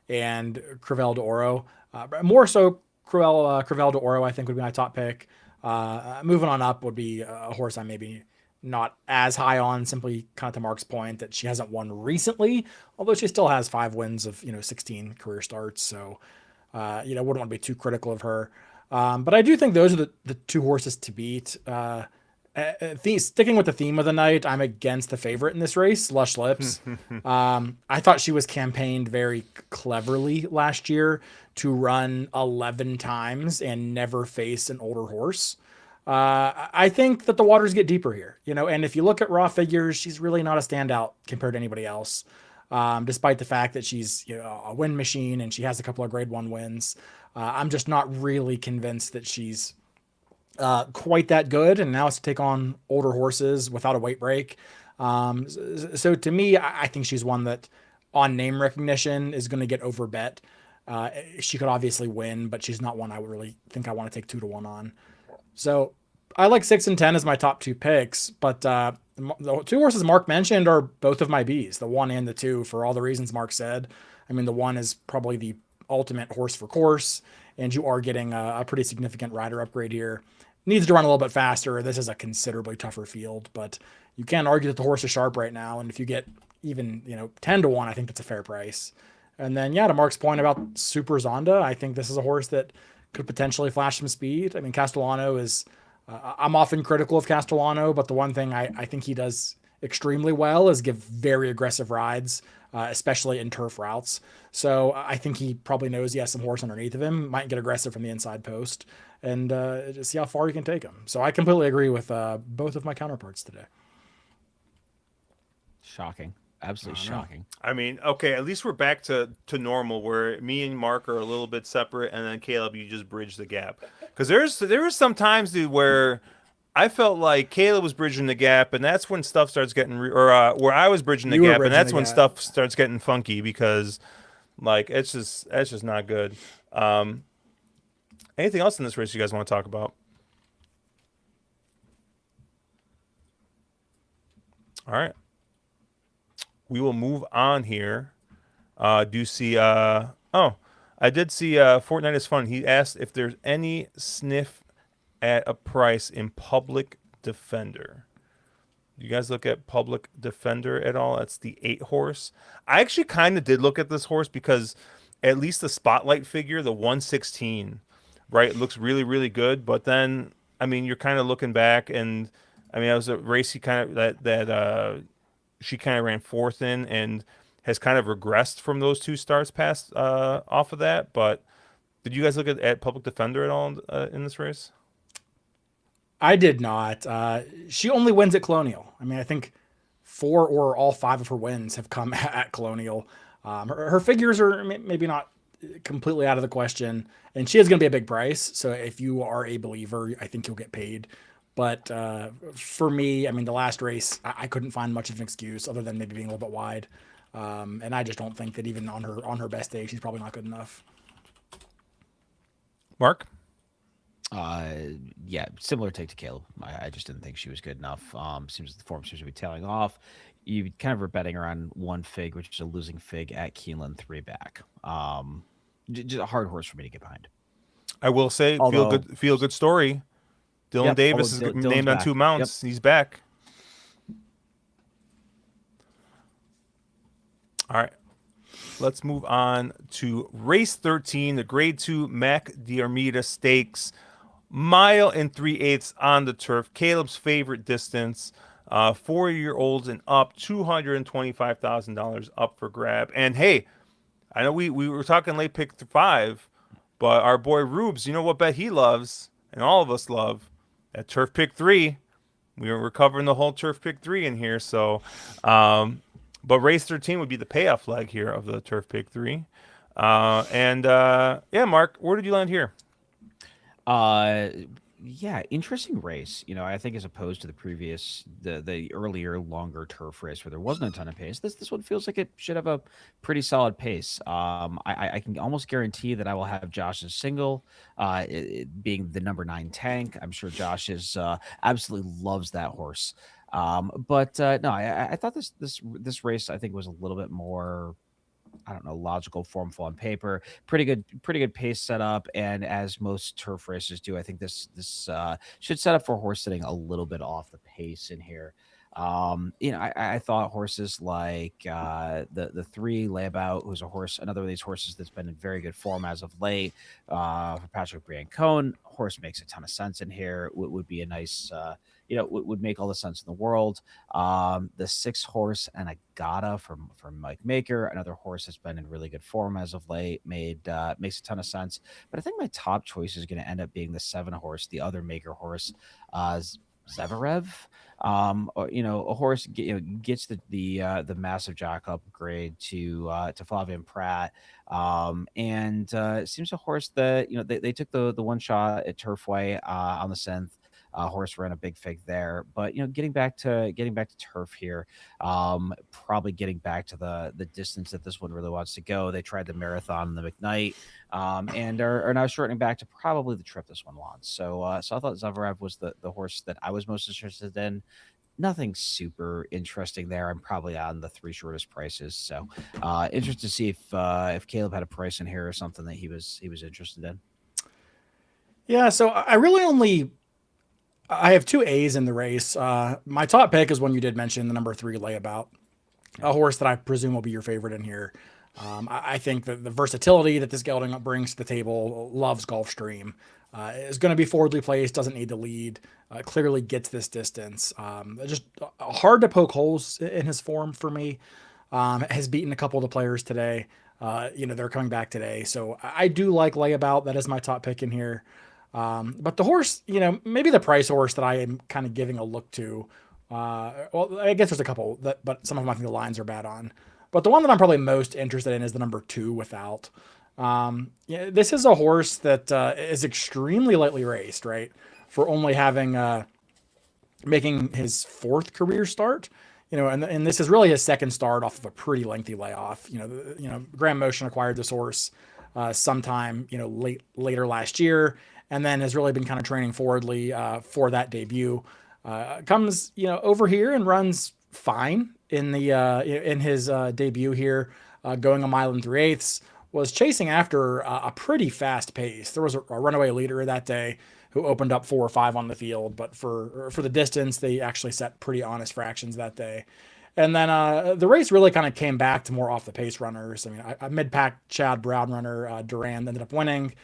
and Crevel d'Oro. More so Crevel d'Oro, I think, would be my top pick. Moving On Up would be a horse I'm maybe not as high on, simply kind of to Mark's point that she hasn't won recently, although she still has 5 wins of 16 career starts. So wouldn't want to be too critical of her. But I do think those are the 2 horses to beat. Sticking with the theme of the night, I'm against the favorite in this race, Lush Lips. I thought she was campaigned very cleverly last year to run 11 times and never face an older horse. I think that the waters get deeper here, and if you look at raw figures, she's really not a standout compared to anybody else. Despite the fact that she's a win machine and she has a couple of grade 1 wins. I'm just not really convinced that she's quite that good, and now it's to take on older horses without a weight break. So to me, I think she's one that on name recognition is going to get overbet. She could obviously win, but she's not one I would really think I want to take 2 to 1 on. So I like 6 and 10 as my top 2 picks, but the 2 horses Mark mentioned are both of my Bs, the 1 and the 2, for all the reasons Mark said. I mean, the 1 is probably the ultimate horse for course, and you are getting a pretty significant rider upgrade here. Needs to run a little bit faster. This is a considerably tougher field, but you can't argue that the horse is sharp right now. And if you get even 10 to 1, I think that's a fair price. And then to Mark's point about Super Zonda, I think this is a horse that could potentially flash some speed. I mean, Castellano is. I'm often critical of Castellano, but the one thing I think he does extremely well is give very aggressive rides, especially in turf routes. So I think he probably knows he has some horse underneath of him, might get aggressive from the inside post, and just see how far he can take him. So I completely agree with both of my counterparts today.
Shocking. Absolutely shocking.
I mean, okay, at least we're back to normal, where me and Mark are a little bit separate, and then Caleb, you just bridge the gap. Because there was some times, dude, where I felt like Caleb was bridging the gap, and that's when stuff starts getting, where I was bridging the gap, and that's when stuff starts getting funky, because that's just not good. Anything else in this race you guys want to talk about? All right. We will move on here. I did see Fortnite is fun. He asked if there's any sniff at a price in Public Defender. You guys look at Public Defender at all? That's the 8 horse. I actually kind of did look at this horse because at least the spotlight figure, the 116, right, looks really, really good. But then, I mean, you're kind of looking back, and I mean, it was a race he kind of that she kind of ran 4th in, and has kind of regressed from those 2 starts past off of that. But did you guys look at Public Defender at all in this race?
I did not. She only wins at Colonial. I mean, I think 4 or all 5 of her wins have come at Colonial. Her figures are maybe not completely out of the question, and she is going to be a big price. So if you are a believer, I think you'll get paid. But for me, I mean, the last race, I couldn't find much of an excuse other than maybe being a little bit wide. And I just don't think that even on her best day, she's probably not good enough.
Mark?
Yeah, similar take to Caleb. I just didn't think she was good enough. Seems the form seems to be tailing off. you kind of are betting around 1 fig, which is a losing fig at Keeneland 3 back. Just a hard horse for me to get behind.
I will say,
Although,
feel good story. Dylan Davis is
Dylan's
named on
back.
2 mounts. He's back. All right. Let's move on to race 13, the Grade 2 Mac Diarmida Stakes. 1 3/8 on the turf. Caleb's favorite distance. 4-year-olds and up. $225,000 up for grab. And hey, I know we were talking late pick 5, but our boy Rubes, you know what bet he loves, and all of us love, at turf pick 3. We're covering the whole turf pick 3 in here. So, but race 13 would be the payoff leg here of the turf pick 3. Yeah, Mark, where did you land here?
Yeah, interesting race. I think as opposed to the previous, the earlier, longer turf race where there wasn't a ton of pace, this one feels like it should have a pretty solid pace. I can almost guarantee that I will have Josh's single, it being the number 9 Tank. I'm sure Josh absolutely loves that horse. But no, I thought this race I think was a little bit more, I don't know, logical, formful on paper. Pretty good pace setup, and as most turf races do, I think this should set up for horse sitting a little bit off the pace in here. I thought horses like the 3 Layabout, who's another of these horses that's been in very good form as of late. For Patrick Briancone, horse makes a ton of sense in here. Would be a nice, would make all the sense in the world. The 6 horse Anagata from Mike Maker, another horse that's been in really good form as of late, makes a ton of sense. But I think my top choice is going to end up being the 7 horse, the other Maker horse, Zverev. A horse gets the massive jock upgrade to Flavien Prat, and seems a horse that they took the one shot at Turfway on the 7th. Horse ran a big fig there, but getting back to turf here, probably getting back to the distance that this one really wants to go. They tried the marathon in the McKnight, and are now shortening back to probably the trip this one wants. So I thought Zverev was the horse that I was most interested in. Nothing super interesting there. I'm probably on the 3 shortest prices. So interested to see if Caleb had a price in here or something that he was interested in.
Yeah, so I have 2 A's in the race. My top pick is one you did mention, the number 3 Layabout, a horse that I presume will be your favorite in here. I think that the versatility that this gelding brings to the table, loves Gulfstream, is going to be forwardly placed, doesn't need to lead, clearly gets this distance. Just hard to poke holes in his form for me. Has beaten a couple of the players today. They're coming back today. So I do like Layabout. That is my top pick in here. But the horse, maybe the price horse that I am kind of giving a look to, well, I guess there's a couple but some of them I think the lines are bad on. But the one that I'm probably most interested in is the number 2 Without. This is a horse that is extremely lightly raced, right? For only having making his 4th career start, and this is really his 2nd start off of a pretty lengthy layoff. Graham Motion acquired this horse sometime later last year, and then has really been kind of training forwardly for that debut. Comes over here and runs fine in his debut here, going 1 3/8. Was chasing after a pretty fast pace. There was a runaway leader that day who opened up 4 or 5 on the field, but for the distance, they actually set pretty honest fractions that day. And then the race really kind of came back to more off the pace runners. I mean, a mid-pack Chad Brown runner, Duran, ended up winning.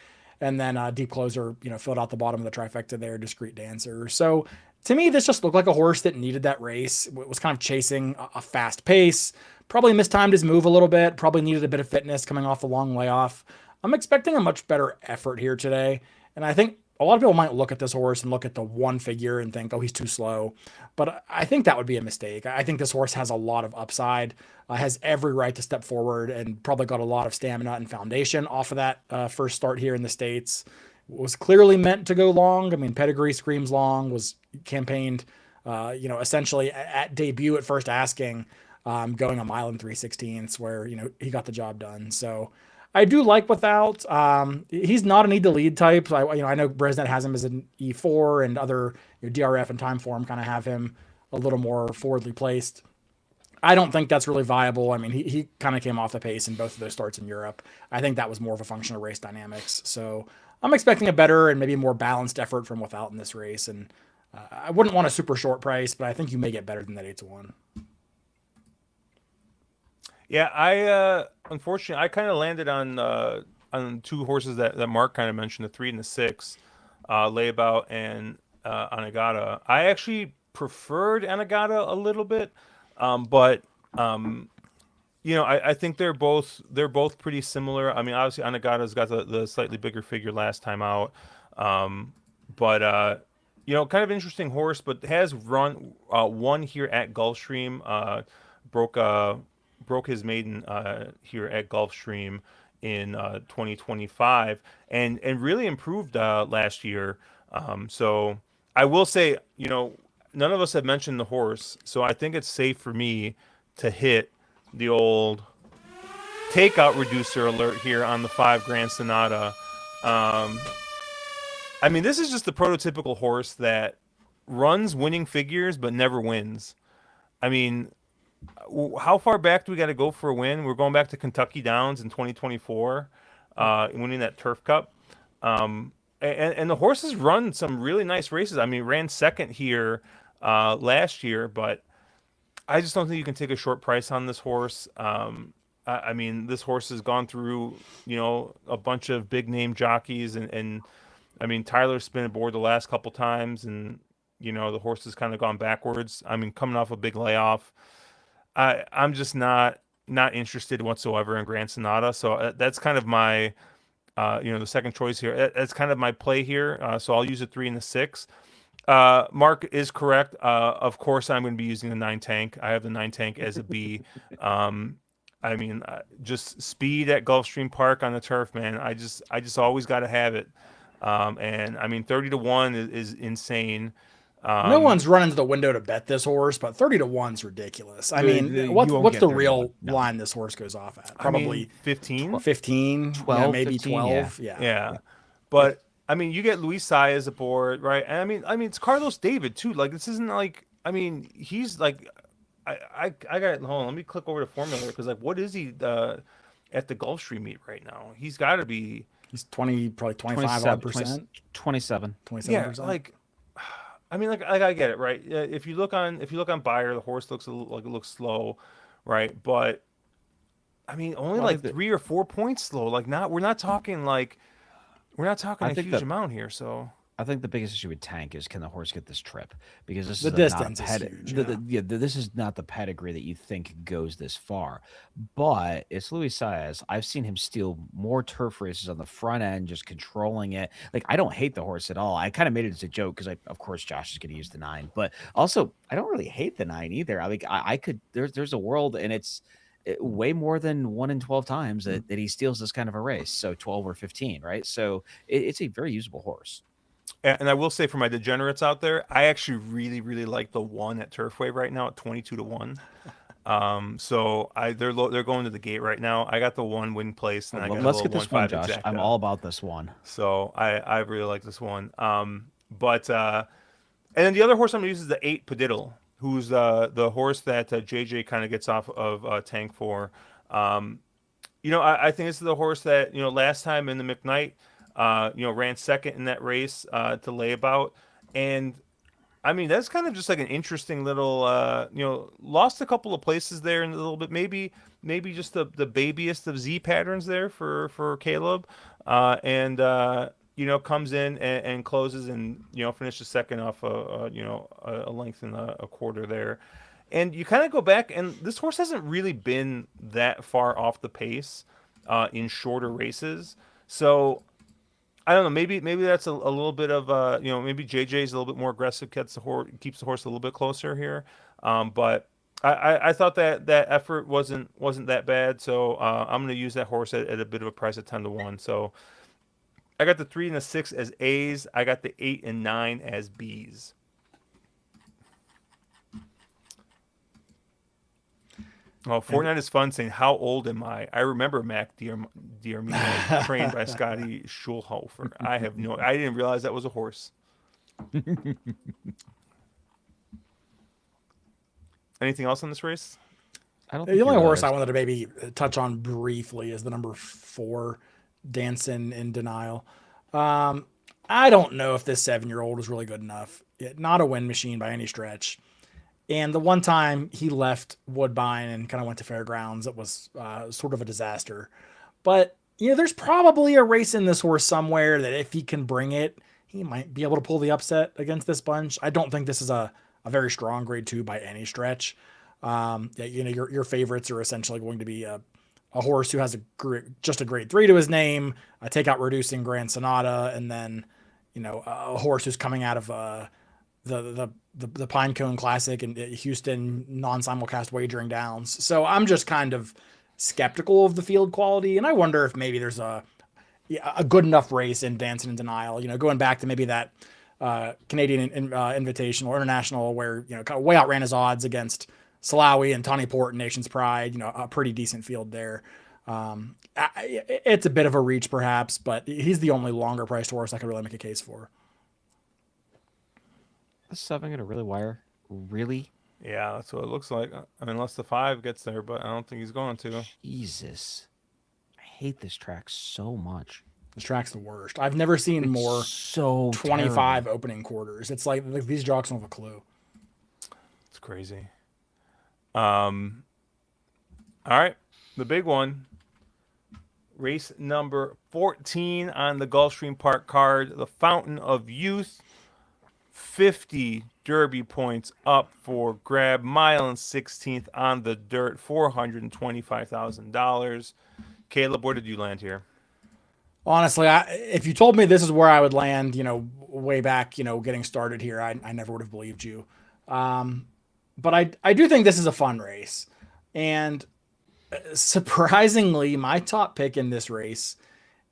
And then Deep Closer, filled out the bottom of the trifecta there, Discreet Dancer. So to me, this just looked like a horse that needed that race. It was kind of chasing a fast pace. Probably mistimed his move a little bit. Probably needed a bit of fitness coming off the long layoff. I'm expecting a much better effort here today. And I think a lot of people might look at this horse and look at the 1 figure and think, oh, he's too slow. But I think that would be a mistake. I think this horse has a lot of upside, has every right to step forward, and probably got a lot of stamina and foundation off of that first start here in the States. Was clearly meant to go long. I mean, pedigree screams long, was campaigned, essentially at debut at first asking, going 1 3/16, where, he got the job done. So I do like Without. He's not a need to lead type. I know Bresnet has him as an E4, and other DRF and Time Form kind of have him a little more forwardly placed. I don't think that's really viable. I mean, he kind of came off the pace in both of those starts in Europe. I think that was more of a function of race dynamics. So I'm expecting a better and maybe more balanced effort from Without in this race. And I wouldn't want a super short price, but I think you may get better than that 8-1.
Yeah, I unfortunately I kind of landed on two horses that Mark kind of mentioned, the 3 and the 6, Layabout and Anagata. I actually preferred Anagata a little bit, but I think they're both pretty similar. I mean, obviously Anagata's got the slightly bigger figure last time out, but kind of interesting horse, but has run one here at Gulfstream. Broke broke his maiden here at Gulfstream in 2025, and really improved last year. So I will say, none of us have mentioned the horse, so I think it's safe for me to hit the old takeout reducer alert here on the 5 Grand Sonata. I mean, this is just the prototypical horse that runs winning figures but never wins. I mean, how far back do we got to go for a win? We're going back to Kentucky Downs in 2024, winning that Turf Cup. And the horse has run some really nice races. I mean, ran second here last year, but I just don't think you can take a short price on this horse. I mean, this horse has gone through, a bunch of big name jockeys, and I mean, Tyler's been aboard the last couple times, and the horse has kind of gone backwards. I mean, coming off a big layoff, I'm just not interested whatsoever in Grand Sonata. So that's kind of my, the second choice here. That's kind of my play here. So I'll use a 3 and the 6. Mark is correct. Of course, I'm going to be using the 9 tank. I have the 9 tank as a B. I mean, just speed at Gulfstream Park on the turf, man. I just always got to have it. And I mean, 30-1 is insane.
No one's running to the window to bet this horse, but 30-1 is ridiculous. I mean, what's the real line this horse goes off at? Probably
15,
15,
12,
maybe
15,
12.
Yeah. But I mean, you get Luis Saez aboard, right? And I mean, it's Carlos David too. Like, this isn't like, I mean, he's like, I got, hold on, let me click over to Formula, because like, what is he at the Gulfstream meet right now? He's got to be.
He's 20, probably 25%.
27.
Yeah, like, I mean, like I get it, right? If you look on Bayer, the horse looks like it looks slow, right? But I mean, only like 3 or 4 points slow. Like, we're not talking a huge amount here. So
I think the biggest issue with Tank is, can the horse get this trip? Because this
the
is
distance is huge.
this is not the pedigree that you think goes this far. But it's Luis Saez. I've seen him steal more turf races on the front end, just controlling it. Like, I don't hate the horse at all. I kind of made it as a joke because, of course, Josh is going to use the 9. But also, I don't really hate the 9 either. I mean, I could. There's a world, and it's way more than 1 in 12 times that he steals this kind of a race. So 12 or 15, right? So it's a very usable horse.
And I will say, for my degenerates out there, I actually really, really like the 1 at Turfway right now at 22-1. So they're going to the gate right now. I got the 1 win place, and
let's get this one, Josh. I'm all about this one.
So I really like this one. But and then the other horse I'm gonna use is the 8 Padiddle, who's the horse that JJ kind of gets off of Tank for. I think this is the horse that last time in the McKnight, ran second in that race to Layabout, and I mean, that's kind of just like an interesting little, lost a couple of places there in a little bit, maybe just the babiest of Z patterns there for Caleb, and comes in and closes and finishes second off a length and a quarter there. And you kind of go back, and this horse hasn't really been that far off the pace in shorter races. So I don't know. Maybe that's a little bit of maybe JJ's a little bit more aggressive, keeps the horse a little bit closer here. But I thought that effort wasn't that bad. So I'm going to use that horse at a bit of a price at 10-1. So I got the 3 and the 6 as A's. I got the 8 and 9 as B's. Oh, Fortnite is fun, saying, how old am I? I remember Mac Diarmino, trained by Scotty Schulhofer. I didn't realize that was a horse. Anything else on this race?
I don't.
The only horse I wanted to maybe touch on briefly is the number 4, Dancing in Denial. I don't know if this 7-year-old is really good enough. Not a win machine by any stretch. And the one time he left Woodbine and kind of went to Fairgrounds, it was sort of a disaster. But, there's probably a race in this horse somewhere that if he can bring it, he might be able to pull the upset against this bunch. I don't think this is a very strong grade 2 by any stretch. Your favorites are essentially going to be a horse who has just a grade 3 to his name, a takeout reducing Grand Sonata, and then, a horse who's coming out of the Pinecone Classic and Houston non-simulcast wagering downs. So I'm just kind of skeptical of the field quality, and I wonder if maybe there's a good enough race in Dancing in Denial. Going back to maybe that Canadian Invitational or International, where kind of way outran his odds against Salawi and Tawny Port and Nation's Pride. A pretty decent field there. It's a bit of a reach, perhaps, but he's the only longer priced horse I could really make a case for.
The 7 gonna really wire? Really?
Yeah, that's what it looks like. Unless the 5 gets there, but I don't think he's going to.
Jesus, I hate this track so much.
This track's the worst. I've never seen more
so
25
terrible.
opening quarters. It's like these jocks don't have a clue.
It's crazy. All right, the big one. Race number 14 on the Gulfstream Park card, the Fountain of Youth. 50 Derby points up for grab. Mile and 16th on the dirt. $425,000. Caleb, where did you land here?
Honestly, if you told me this is where I would land, way back, getting started here, I never would have believed you. But I do think this is a fun race. And surprisingly, my top pick in this race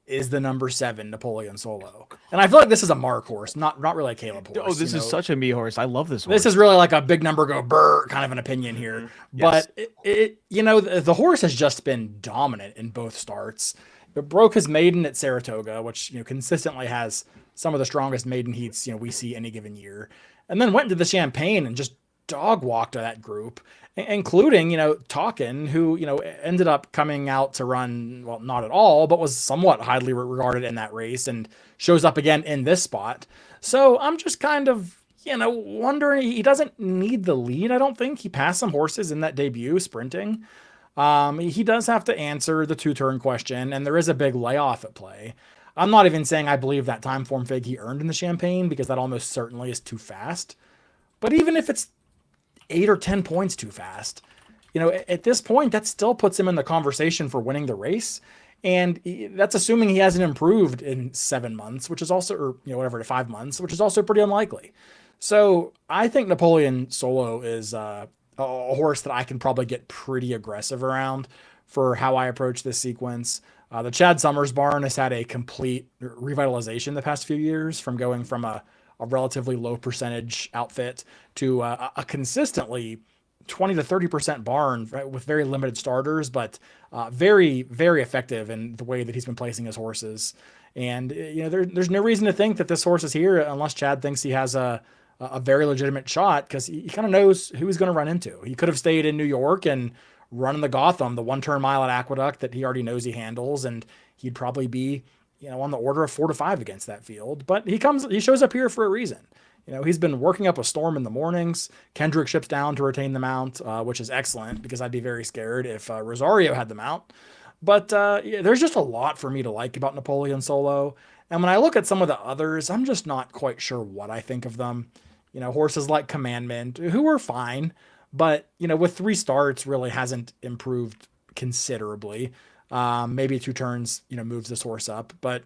is the number 7, Napoleon Solo. And I feel like this is a Mark horse, not really a Caleb horse.
Oh, this is such a me horse. I love this horse.
This is really like a big number go brr kind of an opinion here.
Yes.
But the horse has just been dominant in both starts. It broke his maiden at Saratoga, which consistently has some of the strongest maiden heats we see any given year, and then went into the Champagne and just dog walked that group, including Talkin, who ended up coming out to run, well, not at all, but was somewhat highly regarded in that race and shows up again in this spot. So I'm just kind of wondering, he doesn't need the lead. I don't think he passed some horses in that debut sprinting. He does have to answer the 2-turn question, and there is a big layoff at play. I'm not even saying I believe that time form fig he earned in the Champagne, because that almost certainly is too fast. But even if it's 8 or 10 points too fast, at this point, that still puts him in the conversation for winning the race. And that's assuming he hasn't improved in 7 months, which is also, or whatever, to 5 months, which is also pretty unlikely. So I think Napoleon Solo is a horse that I can probably get pretty aggressive around for how I approach this sequence. The Chad Summers barn has had a complete revitalization the past few years, from going from a relatively low percentage outfit to a consistently 20 to 30% barn, right, with very limited starters, but very, very effective in the way that he's been placing his horses. And there's no reason to think that this horse is here unless Chad thinks he has a very legitimate shot, because he kind of knows who he's going to run into. He could have stayed in New York and run in the Gotham, the 1-turn mile at Aqueduct that he already knows he handles, and he'd probably be on the order of 4 to 5 against that field. But he shows up here for a reason. He's been working up a storm in the mornings. Kendrick ships down to retain the mount, which is excellent, because I'd be very scared if Rosario had the mount. But there's just a lot for me to like about Napoleon Solo. And when I look at some of the others, I'm just not quite sure what I think of them. Horses like Commandment, who are fine, but, with 3 starts really hasn't improved considerably. Maybe 2 turns, moves this horse up, but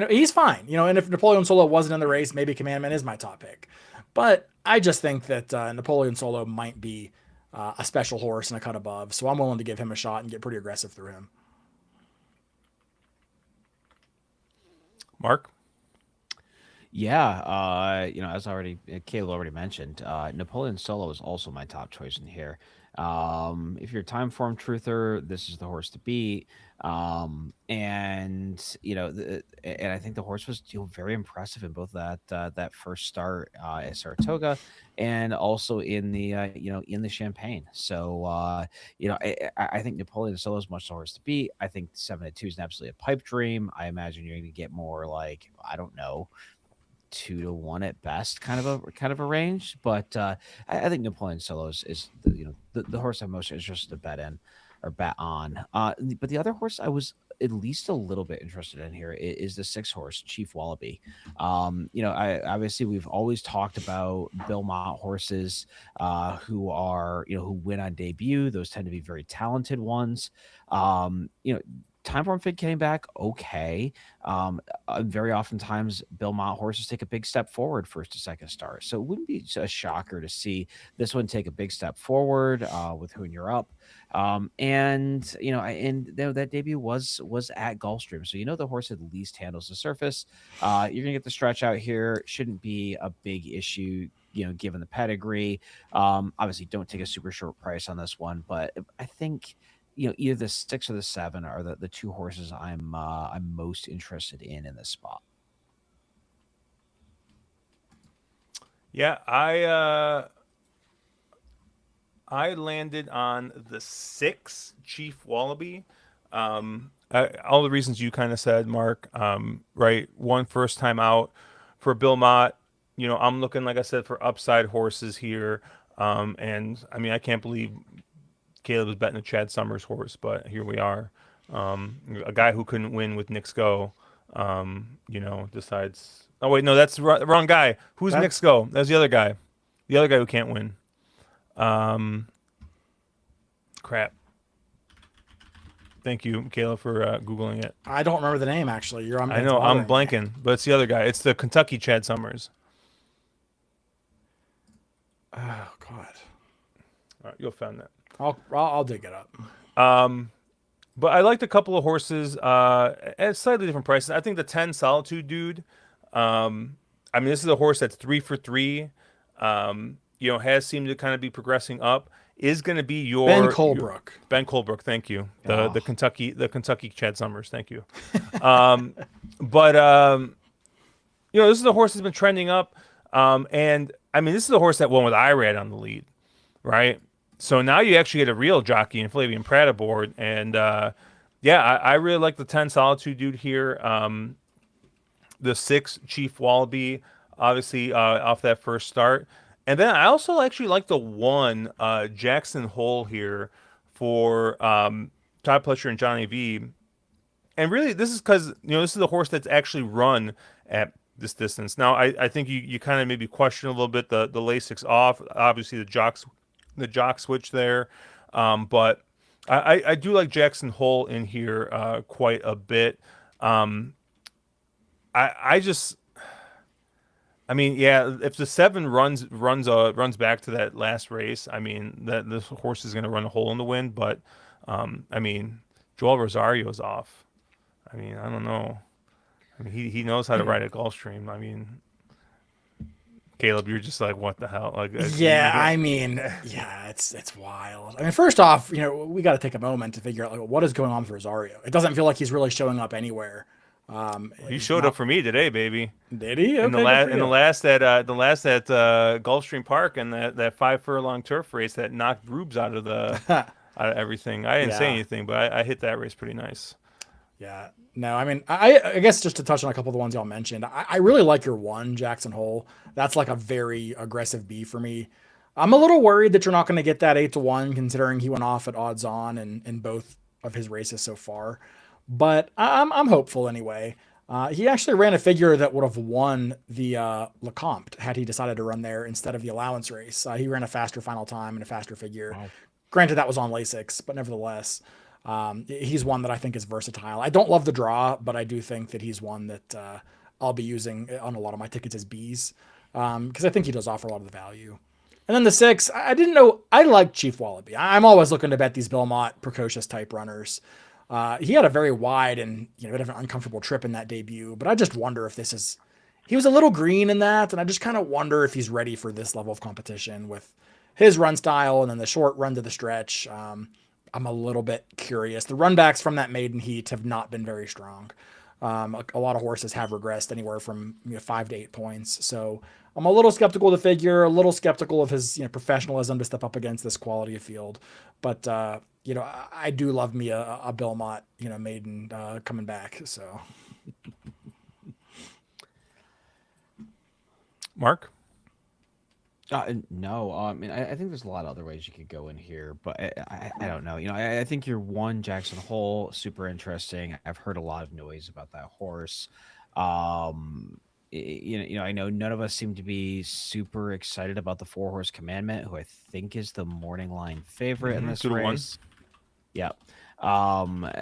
he's fine, and if Napoleon Solo wasn't in the race, maybe Commandment is my top pick. But I just think that Napoleon Solo might be a special horse and a cut above. So I'm willing to give him a shot and get pretty aggressive through him.
Mark?
Yeah, as Caleb already mentioned, Napoleon Solo is also my top choice in here. If you're a time form truther, this is the horse to beat. And I think the horse was very impressive in both that first start at Saratoga, and also in the Champagne. So I think Napoleon Solo is much the horse to beat. I think 7-2 is absolutely a pipe dream. I imagine you're going to get more like, I don't know, 2-1 at best, kind of a range. But I think Napoleon Solo is the horse I'm most interested to bet in or bet on. But the other horse I was at least a little bit interested in here is the 6 horse Chief Wallaby. I obviously we've always talked about Bill Mott horses who are who win on debut. Those tend to be very talented ones. Time Form Fig came back okay. Very oftentimes, Bill Mott horses take a big step forward first to second start. So it wouldn't be a shocker to see this one take a big step forward with Who You're Up. That debut was at Gulfstream. So the horse at least handles the surface. You're going to get the stretch out here. Shouldn't be a big issue, given the pedigree. Obviously, don't take a super short price on this one, but I think either the 6 or the 7 are the 2 horses I'm most interested in this spot.
Yeah, I landed on the 6 Chief Wallaby. All the reasons you kind of said, Mark. Right, one first time out for Bill Mott. I'm looking, like I said, for upside horses here. And I mean, I can't believe Caleb was betting a Chad Summers horse, but here we are. A guy who couldn't win with Nick's Go, decides. Oh wait, no, that's the wrong guy. Who's Nick's Go? That's the other guy. The other guy who can't win. Crap. Thank you, Caleb, for googling it.
I don't remember the name actually.
I know I'm blanking, but it's the other guy. It's the Kentucky Chad Summers.
Oh God.
All right, you'll find that.
I'll dig it up.
But I liked a couple of horses at slightly different prices. I think the 10 Solitude Dude. This is a horse that's 3 for 3. Has seemed to kind of be progressing up. Is going to be your
Ben Colebrook.
Ben Colebrook, thank you. The Kentucky Chad Summers, thank you. This is a horse that's been trending up. This is a horse that won with Irad on the lead, right? So now you actually get a real jockey in Flavian Pratt aboard. And I really like the 10 Solitude Dude here. The 6 Chief Wallaby, obviously off that first start. And then I also actually like the 1 Jackson Hole here for Todd Pletcher and Johnny V. And really, this is because this is the horse that's actually run at this distance. Now, I think you kind of maybe question a little bit the Lasix off. Obviously, the jock switch there, but I do like Jackson Hole in here quite a bit. If the 7 runs back to that last race, that this horse is going to run a hole in the wind. But Joel Rosario's off. I don't know. He knows how to ride a Gulfstream. Caleb, you're just like, what the hell?
It's wild. First off, we got to take a moment to figure out what is going on with Rosario. It doesn't feel like he's really showing up anywhere.
He showed up for me today, baby.
Did he? Okay,
in the last at Gulfstream Park, and that 5 furlong turf race that knocked Rubes out of out of everything. I didn't say anything, but I hit that race pretty nice.
Yeah. No, I guess just to touch on a couple of the ones y'all mentioned, I really like your 1 Jackson Hole. That's like a very aggressive B for me. I'm a little worried that you're not going to get that 8-1, considering he went off at odds on in both of his races so far. But I'm hopeful anyway. He actually ran a figure that would have won the Lecomte had he decided to run there instead of the allowance race. He ran a faster final time and a faster figure. Wow. Granted, that was on Lasix, but nevertheless, he's one that I think is versatile. I don't love the draw, but I do think that he's one that I'll be using on a lot of my tickets as Bs because I think he does offer a lot of the value. And then the 6, I didn't know. I like Chief Wallaby. I'm always looking to bet these Bill Mott precocious type runners. He had a very wide and bit of an uncomfortable trip in that debut, but I just wonder if this is he was a little green in that, and I just kind of wonder if he's ready for this level of competition with his run style and then the short run to the stretch. I'm a little bit curious. The runbacks from that maiden heat have not been very strong. A lot of horses have regressed anywhere from 5 to 8 points. So I'm a little skeptical of the figure, a little skeptical of his professionalism to step up against this quality of field. But I do love me a Bill Mott maiden coming back. So
Mark.
No, I mean, I think there's a lot of other ways you could go in here, but I don't know. I think your one Jackson Hole, super interesting. I've heard a lot of noise about that horse. I know none of us seem to be super excited about the 4-horse Commandment, who I think is the morning line favorite in this race. Yep. I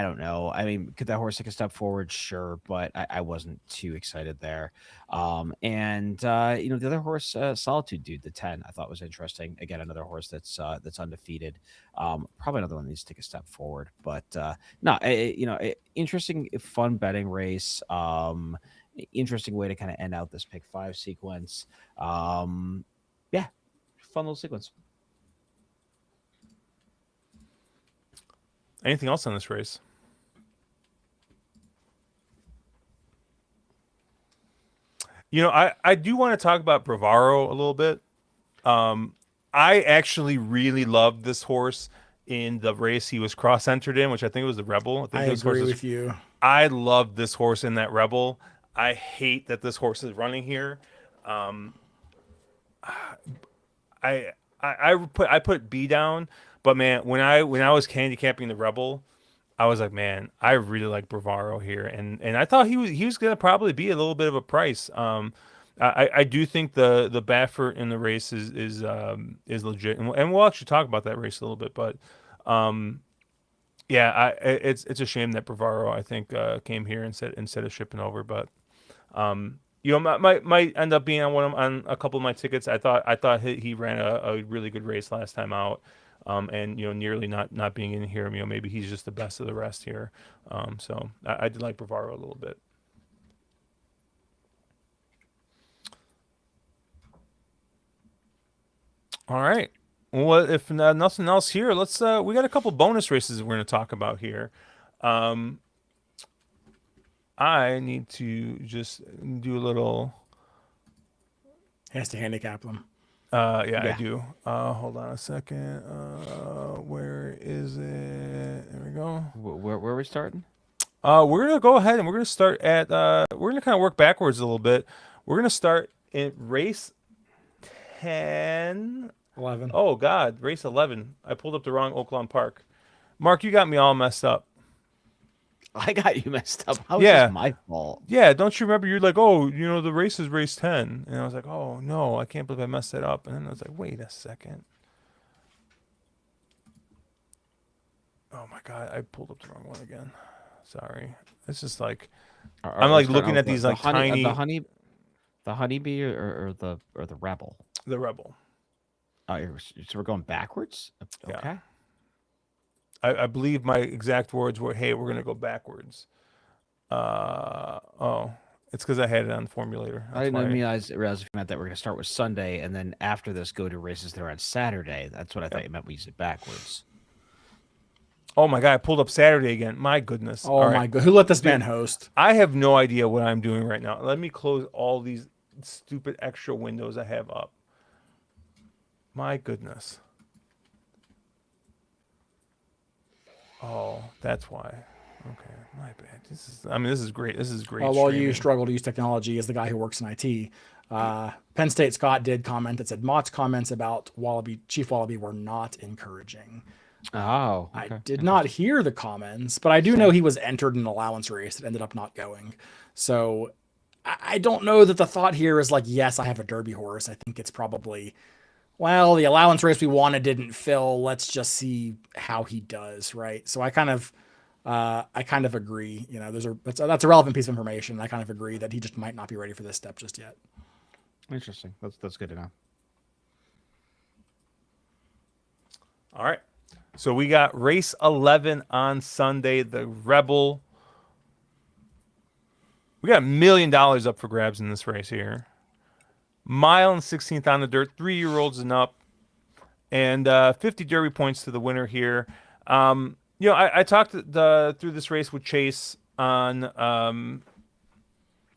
don't know. I mean, could that horse take a step forward? Sure, but I wasn't too excited there. The other horse, Solitude Dude, the 10, I thought was interesting. Again, another horse that's undefeated. Probably another one that needs to take a step forward. But interesting, fun betting race. Interesting way to kind of end out this pick 5 sequence. Fun little sequence.
Anything else on this race? I do want to talk about Bravaro a little bit. I actually really loved this horse in the race he was cross-entered in, which I think was the Rebel.
I agree with you.
I loved this horse in that Rebel. I hate that this horse is running here. I put B down. But man, when I was handicapping the Rebel, I was like, man, I really like Bravaro here, and I thought he was gonna probably be a little bit of a price. I do think the Baffert in the race is legit, and we'll actually talk about that race a little bit. But it's a shame that Bravaro I think came here instead of shipping over, but. Might end up being on a couple of my tickets. I thought he ran a really good race last time out. And nearly not being in here, maybe he's just the best of the rest here. So I did like Bravaro a little bit. All right. Well, if nothing else here, let's we got a couple bonus races we're going to talk about here. I need to just do a little.
He has to handicap them.
I do. Hold on a second. Where is it? There we go.
Where are we starting?
We're gonna go ahead and we're gonna start at. We're gonna kind of work backwards a little bit. We're gonna start in race 10.
11.
Oh God, race 11. I pulled up the wrong Oaklawn Park. Mark, you got me all messed up.
I got you messed up. How is this my fault?
Yeah, don't you remember? You're like, oh, the race is race 10. And I was like, oh, no, I can't believe I messed that up. And then I was like, wait a second. Oh, my God, I pulled up the wrong one again. Sorry. It's just like, I'm like looking at these like tiny.
The honeybee or the Rebel?
The Rebel.
So we're going backwards? Okay.
Yeah. I believe my exact words were, hey, we're going to go backwards. It's because I had it on the formulator.
I didn't realize if you meant that we're going to start with Sunday and then after this go to races that are on Saturday. That's what I thought you meant. We use it backwards.
Oh, my God. I pulled up Saturday again. My goodness.
Oh, my God. Who let this man host?
I have no idea what I'm doing right now. Let me close all these stupid extra windows I have up. My goodness. Oh, that's why. Okay, my bad. This is great. This is great.
While you struggle to use technology as the guy who works in IT, Penn State Scott did comment that said Mott's comments about Chief Wallaby were not encouraging.
Oh,
okay. I did not hear the comments, but I do know he was entered in an allowance race that ended up not going. So I don't know that the thought here is like, yes, I have a Derby horse. I think it's probably, well, the allowance race we wanted didn't fill. Let's just see how he does, right? So I kind of agree. That's a relevant piece of information. I kind of agree that he just might not be ready for this step just yet.
Interesting. That's good to know.
All right. So we got race 11 on Sunday, the Rebel. We got $1 million up for grabs in this race here. Mile and 16th on the dirt, 3-year-olds and up, and 50 Derby points to the winner here. I talked through this race with Chase on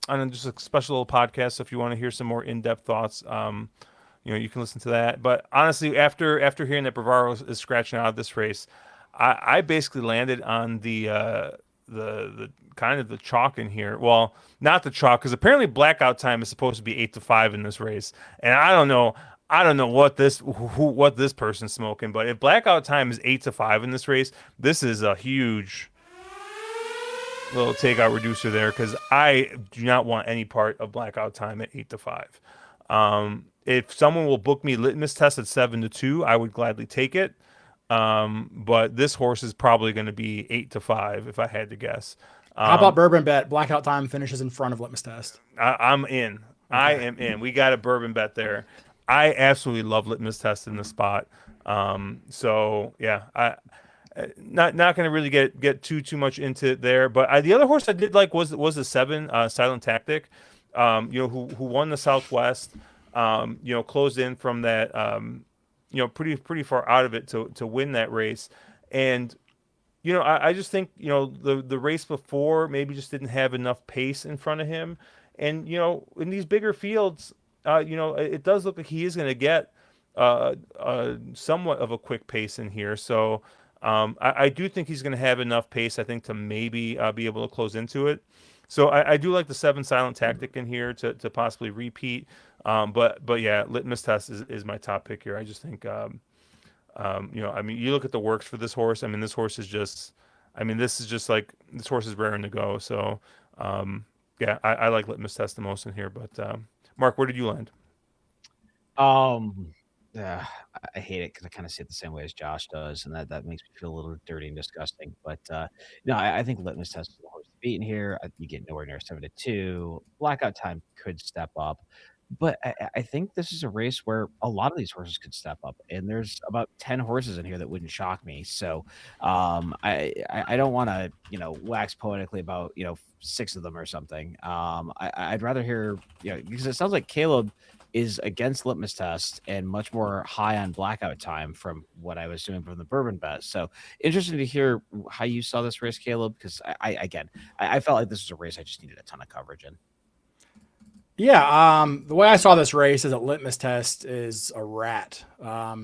just a special little podcast. So if you want to hear some more in-depth thoughts, you can listen to that. But honestly, after hearing that Bavaro is scratching out of this race, I basically landed on the kind of the chalk in here. Well, not the chalk, because apparently blackout time is supposed to be 8-5 in this race, and I don't know what this person's smoking, but if blackout time is 8-5 in this race, this is a huge little takeout reducer there, because I do not want any part of blackout time at 8-5. If someone will book me litmus test at 7-2, I would gladly take it. But this horse is probably going to be 8-5 if I had to guess.
How about Bourbon Bet? Blackout time finishes in front of litmus test.
I'm in. Okay. I am in. We got a Bourbon Bet there. I absolutely love litmus test in the spot. So yeah, I not going to really get too much into it there. But the other horse I did like was the 7 Silent Tactic. Who won the Southwest. Closed in from that. Pretty far out of it to win that race. And, I just think, the race before maybe just didn't have enough pace in front of him. And, in these bigger fields, it does look like he is going to get somewhat of a quick pace in here. So I do think he's going to have enough pace, I think, to maybe be able to close into it. So I do like the 7 Silent Tactic in here to possibly repeat. But yeah, litmus test is my top pick here. I just think, you look at the works for this horse. This horse is just, this horse is raring to go. So, yeah, I like litmus test the most in here. But Mark, where did you land?
Yeah, I hate it because I kind of see it the same way as Josh does, and that makes me feel a little dirty and disgusting. But I think litmus test is the horse to beat in here. You get nowhere near 7-2. Blackout time could step up, but I think this is a race where a lot of these horses could step up, and there's about 10 horses in here that wouldn't shock me. So I don't want to wax poetically about 6 of them or something. I'd rather hear because it sounds like Caleb is against litmus test and much more high on blackout time from what I was doing from the Bourbon Bet. So interesting to hear how you saw this race, Caleb, because I felt like this was a race I just needed a ton of coverage in.
Yeah, the way I saw this race is that litmus test is a rat.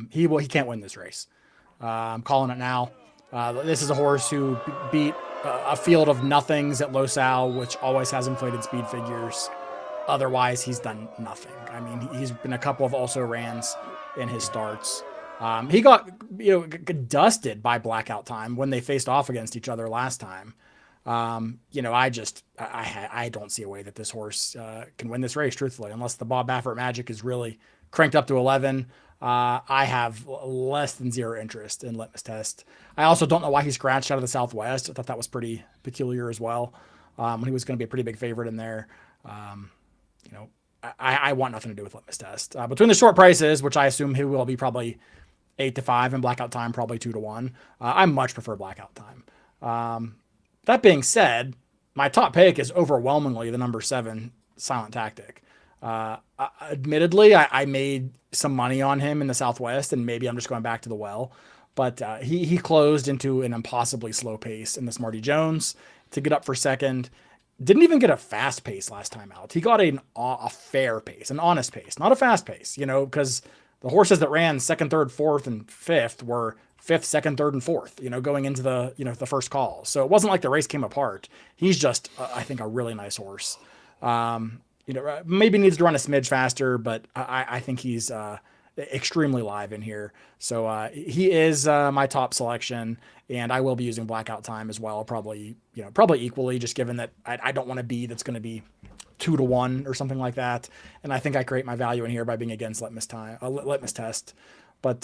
He can't win this race. I'm calling it now. This is a horse who beat a field of nothings at Los Al, which always has inflated speed figures. Otherwise, he's done nothing. He's been a couple of also rans in his starts. He got dusted by blackout time when they faced off against each other last time. I don't see a way that this horse can win this race, truthfully, unless the Bob Baffert magic is really cranked up to 11. I have less than zero interest in litmus test. I also don't know why he scratched out of the Southwest. I thought that was pretty peculiar as well. When he was going to be a pretty big favorite in there. I want nothing to do with litmus test. Between the short prices, which I assume he will be probably 8-5 and blackout time probably 2-1. I much prefer blackout time. That being said, my top pick is overwhelmingly the number 7 Silent Tactic. Admittedly, I made some money on him in the Southwest, and maybe I'm just going back to the well. But he closed into an impossibly slow pace in this Marty Jones to get up for second. Didn't even get a fast pace last time out. He got a fair pace, an honest pace, not a fast pace, because the horses that ran 2nd, 3rd, 4th, and 5th were 5th, 2nd, 3rd, and 4th, going into the, the first call. So it wasn't like the race came apart. He's just, I think, a really nice horse. Maybe needs to run a smidge faster, but I think he's extremely live in here. So he is my top selection, and I will be using blackout time as well, probably equally, just given that I don't want a B that's going to be 2-1 or something like that. And I think I create my value in here by being against litmus test. But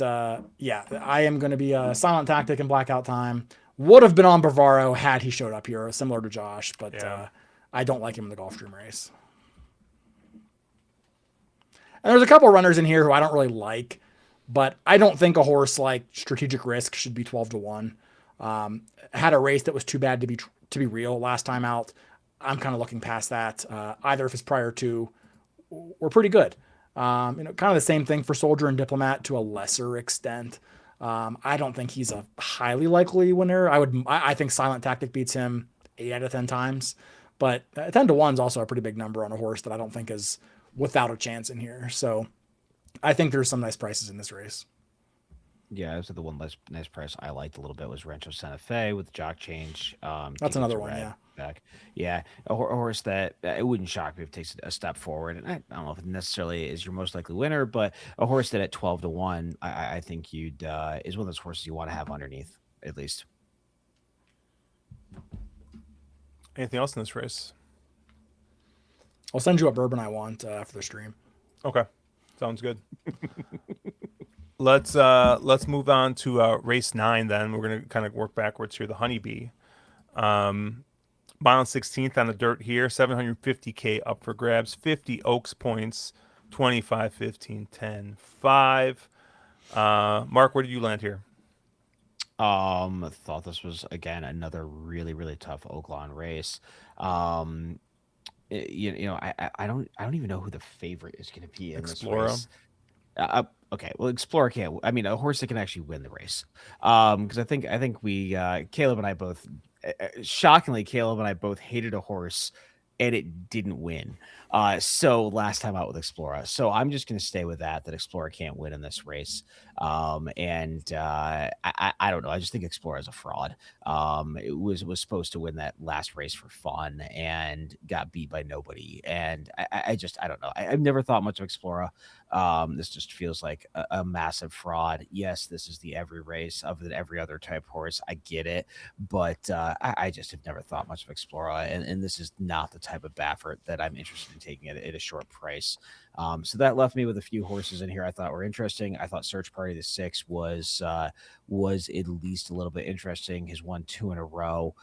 yeah, I am going to be a Silent Tactic and blackout time. Would have been on Bavaro had he showed up here, similar to Josh, but yeah. I don't like him in the Gulfstream race. And there's a couple of runners in here who I don't really like, but I don't think a horse like Strategic Risk should be 12-1. Had a race that was too bad to be real last time out. I'm kind of looking past that. Either of his prior two were pretty good. Kind of the same thing for Soldier and Diplomat to a lesser extent. I don't think he's a highly likely winner. I think Silent Tactic beats him 8 out of 10 times, but 10 to 1 is also a pretty big number on a horse that I don't think is without a chance in here. So I think there's some nice prices in this race.
Yeah, so the one less nice price I liked a little bit was Rancho Santa Fe with the jock change.
That's another one, yeah.
Back. Yeah, a horse that it wouldn't shock me if it takes a step forward. And I don't know if it necessarily is your most likely winner, but a horse that at 12 to 1, I think you'd is one of those horses you want to have underneath at least.
Anything else in this race?
I'll send you a bourbon I want after the stream.
Okay, sounds good. Let's move on to race 9. Then we're gonna kind of work backwards here. The Honeybee, mile 16th on the dirt here. 750K up for grabs. 50 Oaks points. 25, 15, 10, 5. Mark, where did you land here?
Thought this was again another really really tough Oaklawn race. I don't even know who the favorite is going to be in
Explorer.
This race. Okay, well, Explorer can't. I mean, a horse that can actually win the race. Because I think we, Caleb and I both, shockingly, Caleb and I both hated a horse, and it didn't win. So last time out with Explorer. So I'm just going to stay with that Explorer can't win in this race. I don't know. I just think Explorer is a fraud. It was supposed to win that last race for fun and got beat by nobody. And I don't know. I've never thought much of Explorer. This just feels like a massive fraud. Yes, this is the every race of every other type horse. I get it, but I just have never thought much of Explorer, and this is not the type of Baffert that I'm interested in taking at a short price. So that left me with a few horses in here I thought were interesting. I thought Search Party the 6 was at least a little bit interesting. Has won 2 in a row.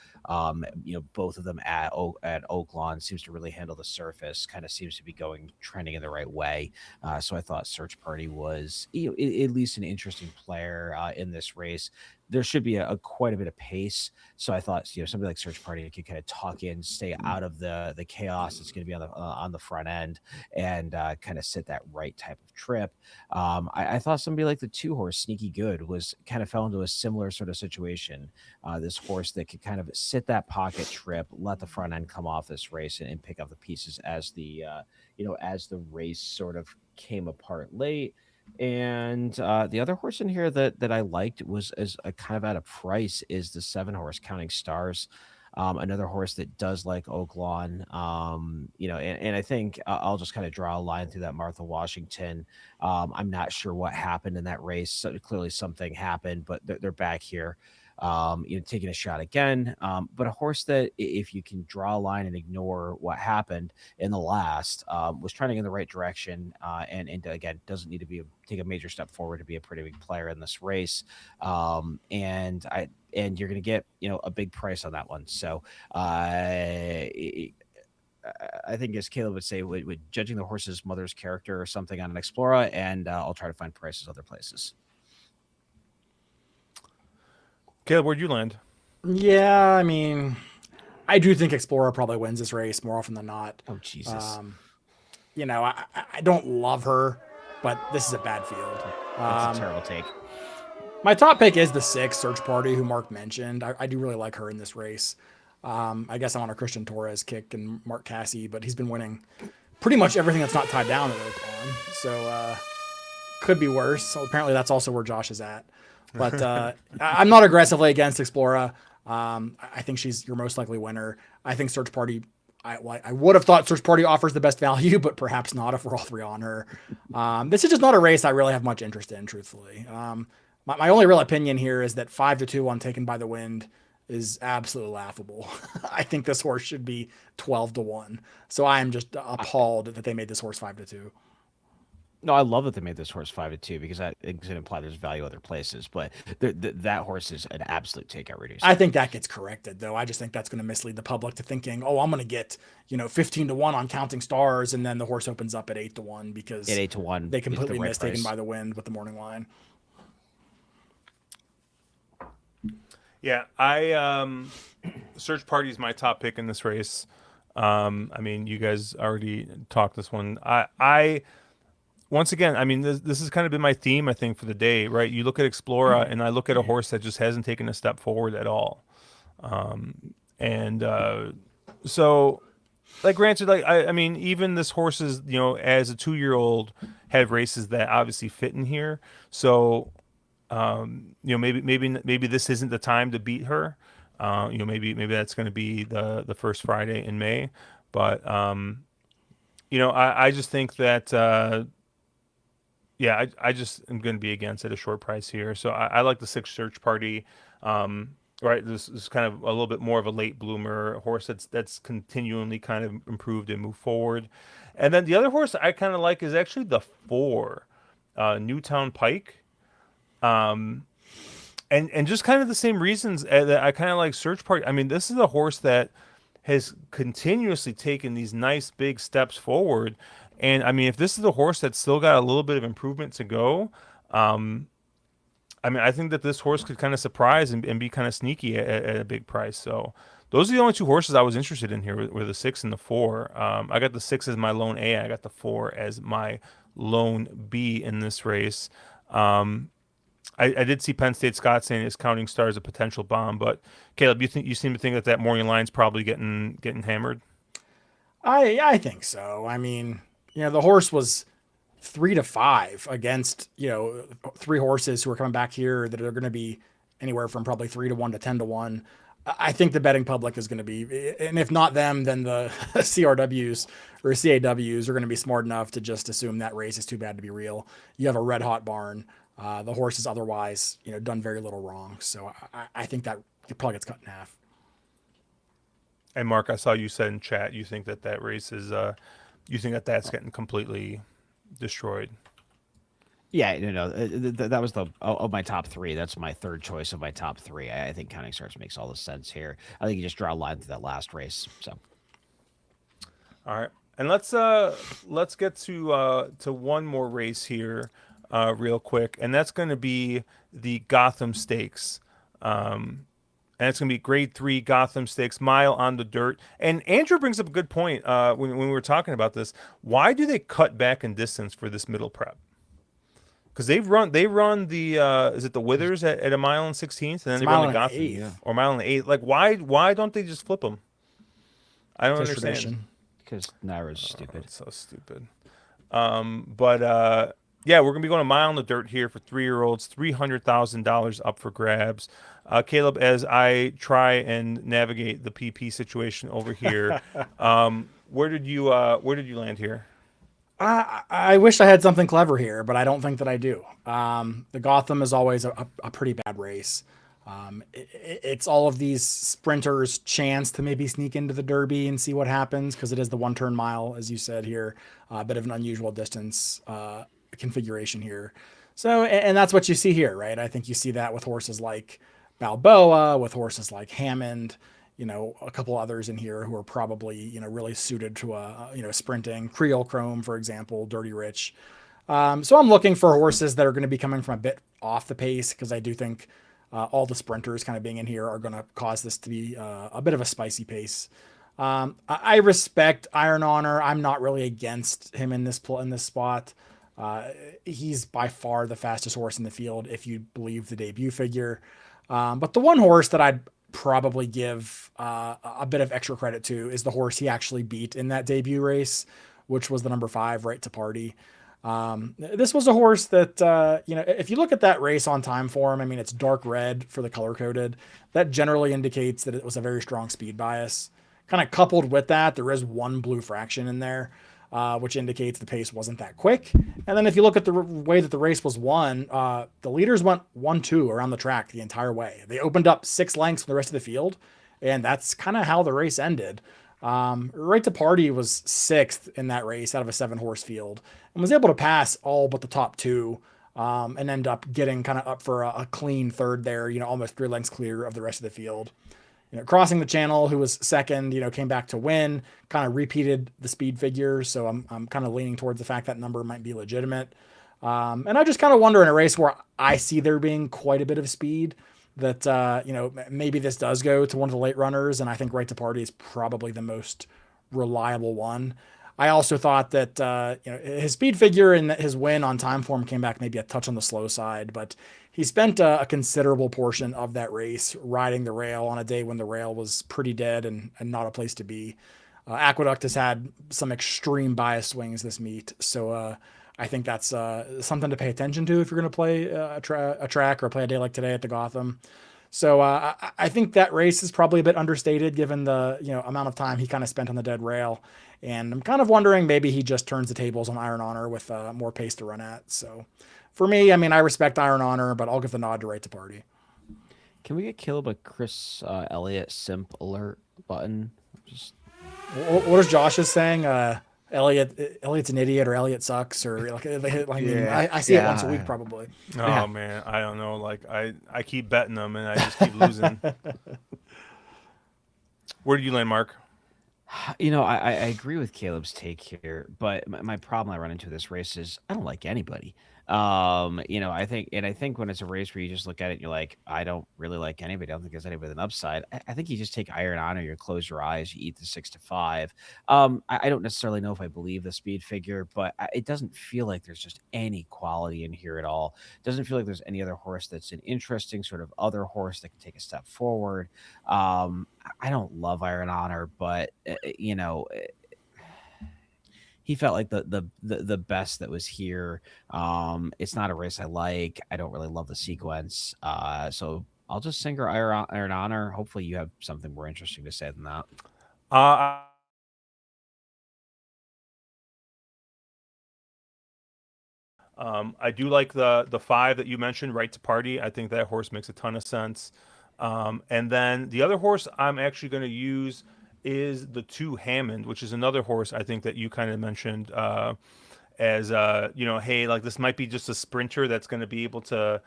Both of them at Oaklawn seems to really handle the surface. Kind of seems to be trending in the right way. So I thought Search Party was at least an interesting player in this race. There should be quite a bit of pace. So I thought, somebody like Search Party could kind of tuck in, stay out of the chaos that's going to be on the front end, and kind of sit that right type of trip. I thought somebody like the 2 horse Sneaky Good was kind of fell into a similar sort of situation. This horse that could kind of sit that pocket trip, let the front end come off this race and pick up the pieces as the race sort of came apart late. And the other horse in here that I liked was as a kind of at a price is the 7 horse Counting Stars. Another horse that does like Oaklawn, and I think I'll just kind of draw a line through that Martha Washington. I'm not sure what happened in that race. So clearly something happened, but they're back here. Taking a shot again. But a horse that, if you can draw a line and ignore what happened in the last, was trending in the right direction, and again doesn't need to take a major step forward to be a pretty big player in this race. And you're going to get a big price on that one. So I think, as Caleb would say, with judging the horse's mother's character or something on an Explorer, and I'll try to find prices other places.
Caleb, where'd you land?
Yeah, I mean, I do think Explorer probably wins this race more often than not.
Oh, Jesus.
I don't love her, but this is a bad field.
That's a terrible take.
My top pick is the 6 Search Party, who Mark mentioned. I do really like her in this race. I guess I'm on a Christian Torres kick and Mark Cassie, but he's been winning pretty much everything that's not tied down at Oaklawn. So could be worse. So apparently that's also where Josh is at. But I'm not aggressively against Explorer. I think she's your most likely winner. I think Search Party, I would have thought Search Party offers the best value, but perhaps not if we're all 3 on her. This is just not a race I really have much interest in, truthfully. My only real opinion here is that 5 to 2 on Taken by the Wind is absolutely laughable. I think this horse should be 12 to 1. So I am just appalled that they made this horse 5 to 2.
No, I love that they made this horse 5 to 2 because that it imply there's value other places. But that horse is an absolute takeout reducer.
I think that gets corrected, though. I just think that's going to mislead the public to thinking, oh, I'm going to get 15 to 1 on Counting Stars, and then the horse opens up at 8 to 1 because
at 8 to 1
they completely missed Taken by the Wind with the morning line.
Yeah, Search Party is my top pick in this race. I mean, you guys already talked this one. I once again, I mean, this has kind of been my theme, I think, for the day, right? You look at Explora, and I look at a horse that just hasn't taken a step forward at all. And so, like, granted, like, I mean, even this horse is, as a 2-year-old, had races that obviously fit in here. So, maybe this isn't the time to beat her. Maybe that's going to be the first Friday in May. But, I just think that, yeah, I just am going to be against at a short price here. So I like the 6 Search Party. Right, this is kind of a little bit more of a late bloomer, a horse that's continually kind of improved and moved forward. And then the other horse I kind of like is actually the 4, Newtown Pike. And just kind of the same reasons that I kind of like Search Party. I mean, this is a horse that has continuously taken these nice big steps forward. And I mean, if this is a horse that's still got a little bit of improvement to go, I mean, I think that this horse could kind of surprise and be kind of sneaky at a big price. So those are the only 2 horses I was interested in here were the 6 and the 4. I got the 6 as my lone A. I got the 4 as my lone B in this race. I did see Penn State Scott saying his Counting Star is a potential bomb, but Caleb, you seem to think that morning line's probably getting hammered.
I think so. I mean, the horse was 3-5 against 3 horses who are coming back here that are going to be anywhere from probably 3-1 to 10-1. I think the betting public is going to be, and if not them, then the CRWs or CAWs are going to be smart enough to just assume that race is too bad to be real. You have a red hot barn. The horse is otherwise, done very little wrong. So I think that it probably gets cut in half.
And Mark, I saw you said in chat you think that race is, you think that's getting completely destroyed.
Yeah, that was of my top 3. That's my third choice of my top 3. I think Counting Stars makes all the sense here. I think you just draw a line through that last race. So,
all right, and let's get to one more race here, real quick, and that's going to be the Gotham Stakes. And it's going to be Grade 3 Gotham Stakes, mile on the dirt. And Andrew brings up a good point when we were talking about this. Why do they cut back in distance for this middle prep? Because they run the is it the Withers at a mile and 16th, and then they run the Gotham or mile and 8. Like why don't they just flip them? I don't understand.
Because Naira's stupid.
It's so stupid. But yeah, we're gonna be going a mile in the dirt here for 3-year-olds, $300,000 up for grabs. Caleb, as I try and navigate the PP situation over here, where did you land here?
I wish I had something clever here, but I don't think that I do. The Gotham is always a pretty bad race. It's all of these sprinters' chance to maybe sneak into the Derby and see what happens, because it is the 1-turn mile, as you said here, a bit of an unusual distance configuration here. So, and that's what you see here, right? I think you see that with horses like Balboa, with horses like Hammond, a couple others in here who are probably, really suited to sprinting. Creole Chrome, for example, Dirty Rich. So I'm looking for horses that are going to be coming from a bit off the pace, because I do think all the sprinters kind of being in here are going to cause this to be a bit of a spicy pace. I respect Iron Honor. I'm not really against him in this spot. He's by far the fastest horse in the field, if you believe the debut figure. But the one horse that I'd probably give a bit of extra credit to is the horse he actually beat in that debut race, which was the number 5, Right to Party. This was a horse that, if you look at that race on time form, I mean, it's dark red for the color coded. That generally indicates that it was a very strong speed bias. Kind of coupled with that, there is 1 blue fraction in there, which indicates the pace wasn't that quick. And then if you look at the way that the race was won, the leaders went 1-2 around the track the entire way. They opened up 6 lengths from the rest of the field, and that's kind of how the race ended. Right to Party was 6th in that race out of a 7-horse field, and was able to pass all but the top 2, and end up getting kind of up for a clean 3rd there, almost 3 lengths clear of the rest of the field. Crossing the Channel, who was 2nd, came back to win, kind of repeated the speed figure. So I'm kind of leaning towards the fact that number might be legitimate. And I just kind of wonder, in a race where I see there being quite a bit of speed, that, maybe this does go to one of the late runners. And I think Right to Party is probably the most reliable one. I also thought that his speed figure and his win on time form came back maybe a touch on the slow side, but he spent a considerable portion of that race riding the rail on a day when the rail was pretty dead and not a place to be. Aqueduct has had some extreme bias swings this meet, so I think that's something to pay attention to if you're going to play a track or play a day like today at the Gotham. So I think that race is probably a bit understated given the amount of time he kind of spent on the dead rail, and I'm kind of wondering maybe he just turns the tables on Iron Honor with more pace to run at. So for me, I mean, I respect Iron Honor, but I'll give the nod to Right to Party.
Can we get Caleb a Chris Elliott simp alert button? Just
What is Josh is saying? Elliot's an idiot, or Elliot sucks, or like I see it once a week probably.
Oh man, I don't know. Like I keep betting them and I just keep losing. Where do you land, Mark?
I agree with Caleb's take here, but my problem I run into this race is I don't like anybody. I think when it's a race where you just look at it and you're like, I don't really like anybody. I don't think there's anybody with an upside. I think you just take Iron Honor, you close your eyes, you eat the 6-5. I don't necessarily know if I believe the speed figure, but it doesn't feel like there's just any quality in here at all. It doesn't feel like there's any other horse that's an interesting sort of other horse that can take a step forward. I don't love Iron Honor, but he felt like the best that was here. It's not a race I like. I don't really love the sequence. So I'll just single Iron Honor. Hopefully you have something more interesting to say than that.
I do like the 5 that you mentioned, Right to Party. I think that horse makes a ton of sense. And then the other horse I'm actually going to use is the 2 Hammond, which is another horse I think that you kind of mentioned as hey, like this might be just a sprinter that's going to be able to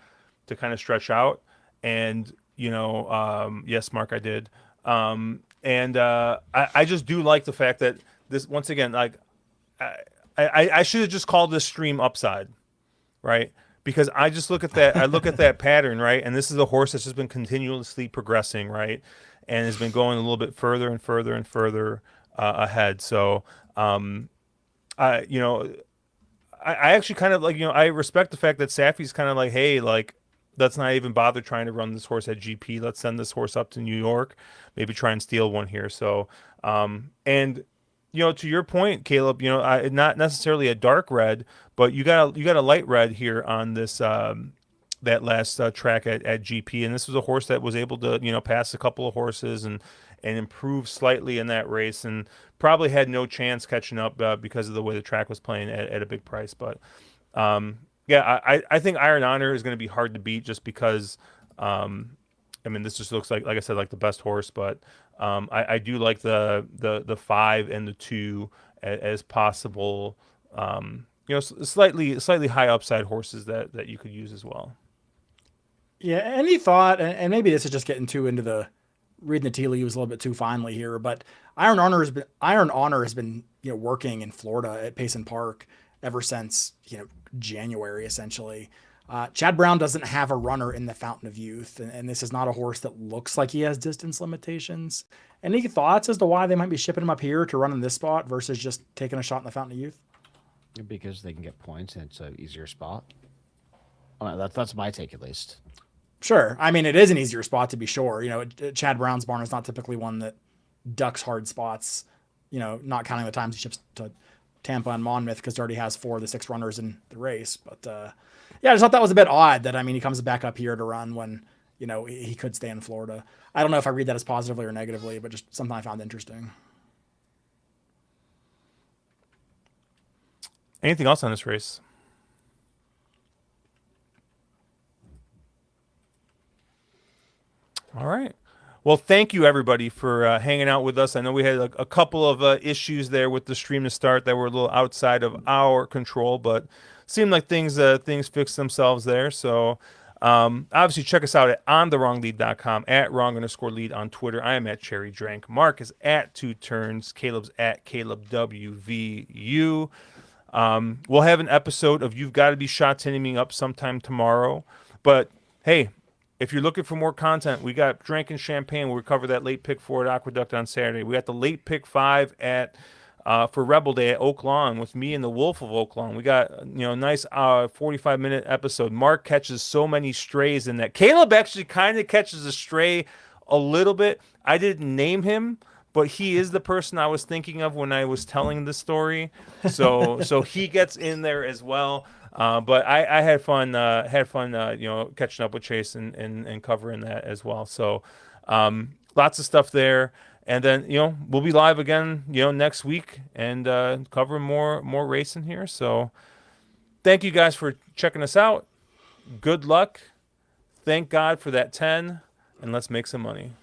kind of stretch out. And yes, Mark, I did. I just do like the fact that this, once again, like I should have just called this stream upside, right? Because I just look at that, I look at that pattern, right? And this is a horse that's just been continuously progressing, right? And has been going a little bit further and further and further ahead. So, I actually kind of like, I respect the fact that Safi's kind of like, hey, like, let's not even bother trying to run this horse at GP. Let's send this horse up to New York, maybe try and steal one here. So, and to your point, Caleb, not necessarily a dark red, but you got a light red here on this that last track at GP, and this was a horse that was able to pass a couple of horses and improve slightly in that race, and probably had no chance catching up because of the way the track was playing at a big price. But I think Iron Honor is going to be hard to beat just because this just looks like I said, like the best horse, but I do like the 5 and the 2 as possible, slightly high upside horses that you could use as well.
Yeah, any thought, and maybe this is just getting too into the reading the tea leaves a little bit too finely here, but Iron Honor has been working in Florida at Payson Park ever since January essentially. Chad Brown doesn't have a runner in the Fountain of Youth, and this is not a horse that looks like he has distance limitations. Any thoughts as to why they might be shipping him up here to run in this spot versus just taking a shot in the Fountain of Youth?
Because they can get points and it's an easier spot. That's my take at least.
Sure. I mean, it is an easier spot to be sure. Chad Brown's barn is not typically one that ducks hard spots, not counting the times he ships to Tampa and Monmouth because he already has 4 of the 6 runners in the race. But I just thought that was a bit odd that, he comes back up here to run when, he could stay in Florida. I don't know if I read that as positively or negatively, but just something I found interesting.
Anything else on this race? All right. Well, thank you everybody for hanging out with us. I know we had a couple of issues there with the stream to start that were a little outside of our control, but seemed like things fixed themselves there. So obviously check us out at ontherwronglead.com, at wrong_lead on Twitter. I am at Cherry Drank. Mark is at 2 Turns. Caleb's at CalebWVU. We'll have an episode of You've Got to Be Shot Tinning Me up sometime tomorrow. But hey, if you're looking for more content, we got Drinking Champagne. We cover that late pick 4 at Aqueduct on Saturday. We got the late pick 5 at for Rebel Day at Oak Lawn with me and the Wolf of Oak Lawn. We got a nice 45-minute episode. Mark catches so many strays in that. Caleb actually kind of catches a stray a little bit. I didn't name him, but he is the person I was thinking of when I was telling the story. So he gets in there as well. But I had fun. Catching up with Chase and covering that as well. So lots of stuff there. And then we'll be live again next week and covering more racing here. So thank you guys for checking us out. Good luck. Thank God for that 10, and let's make some money.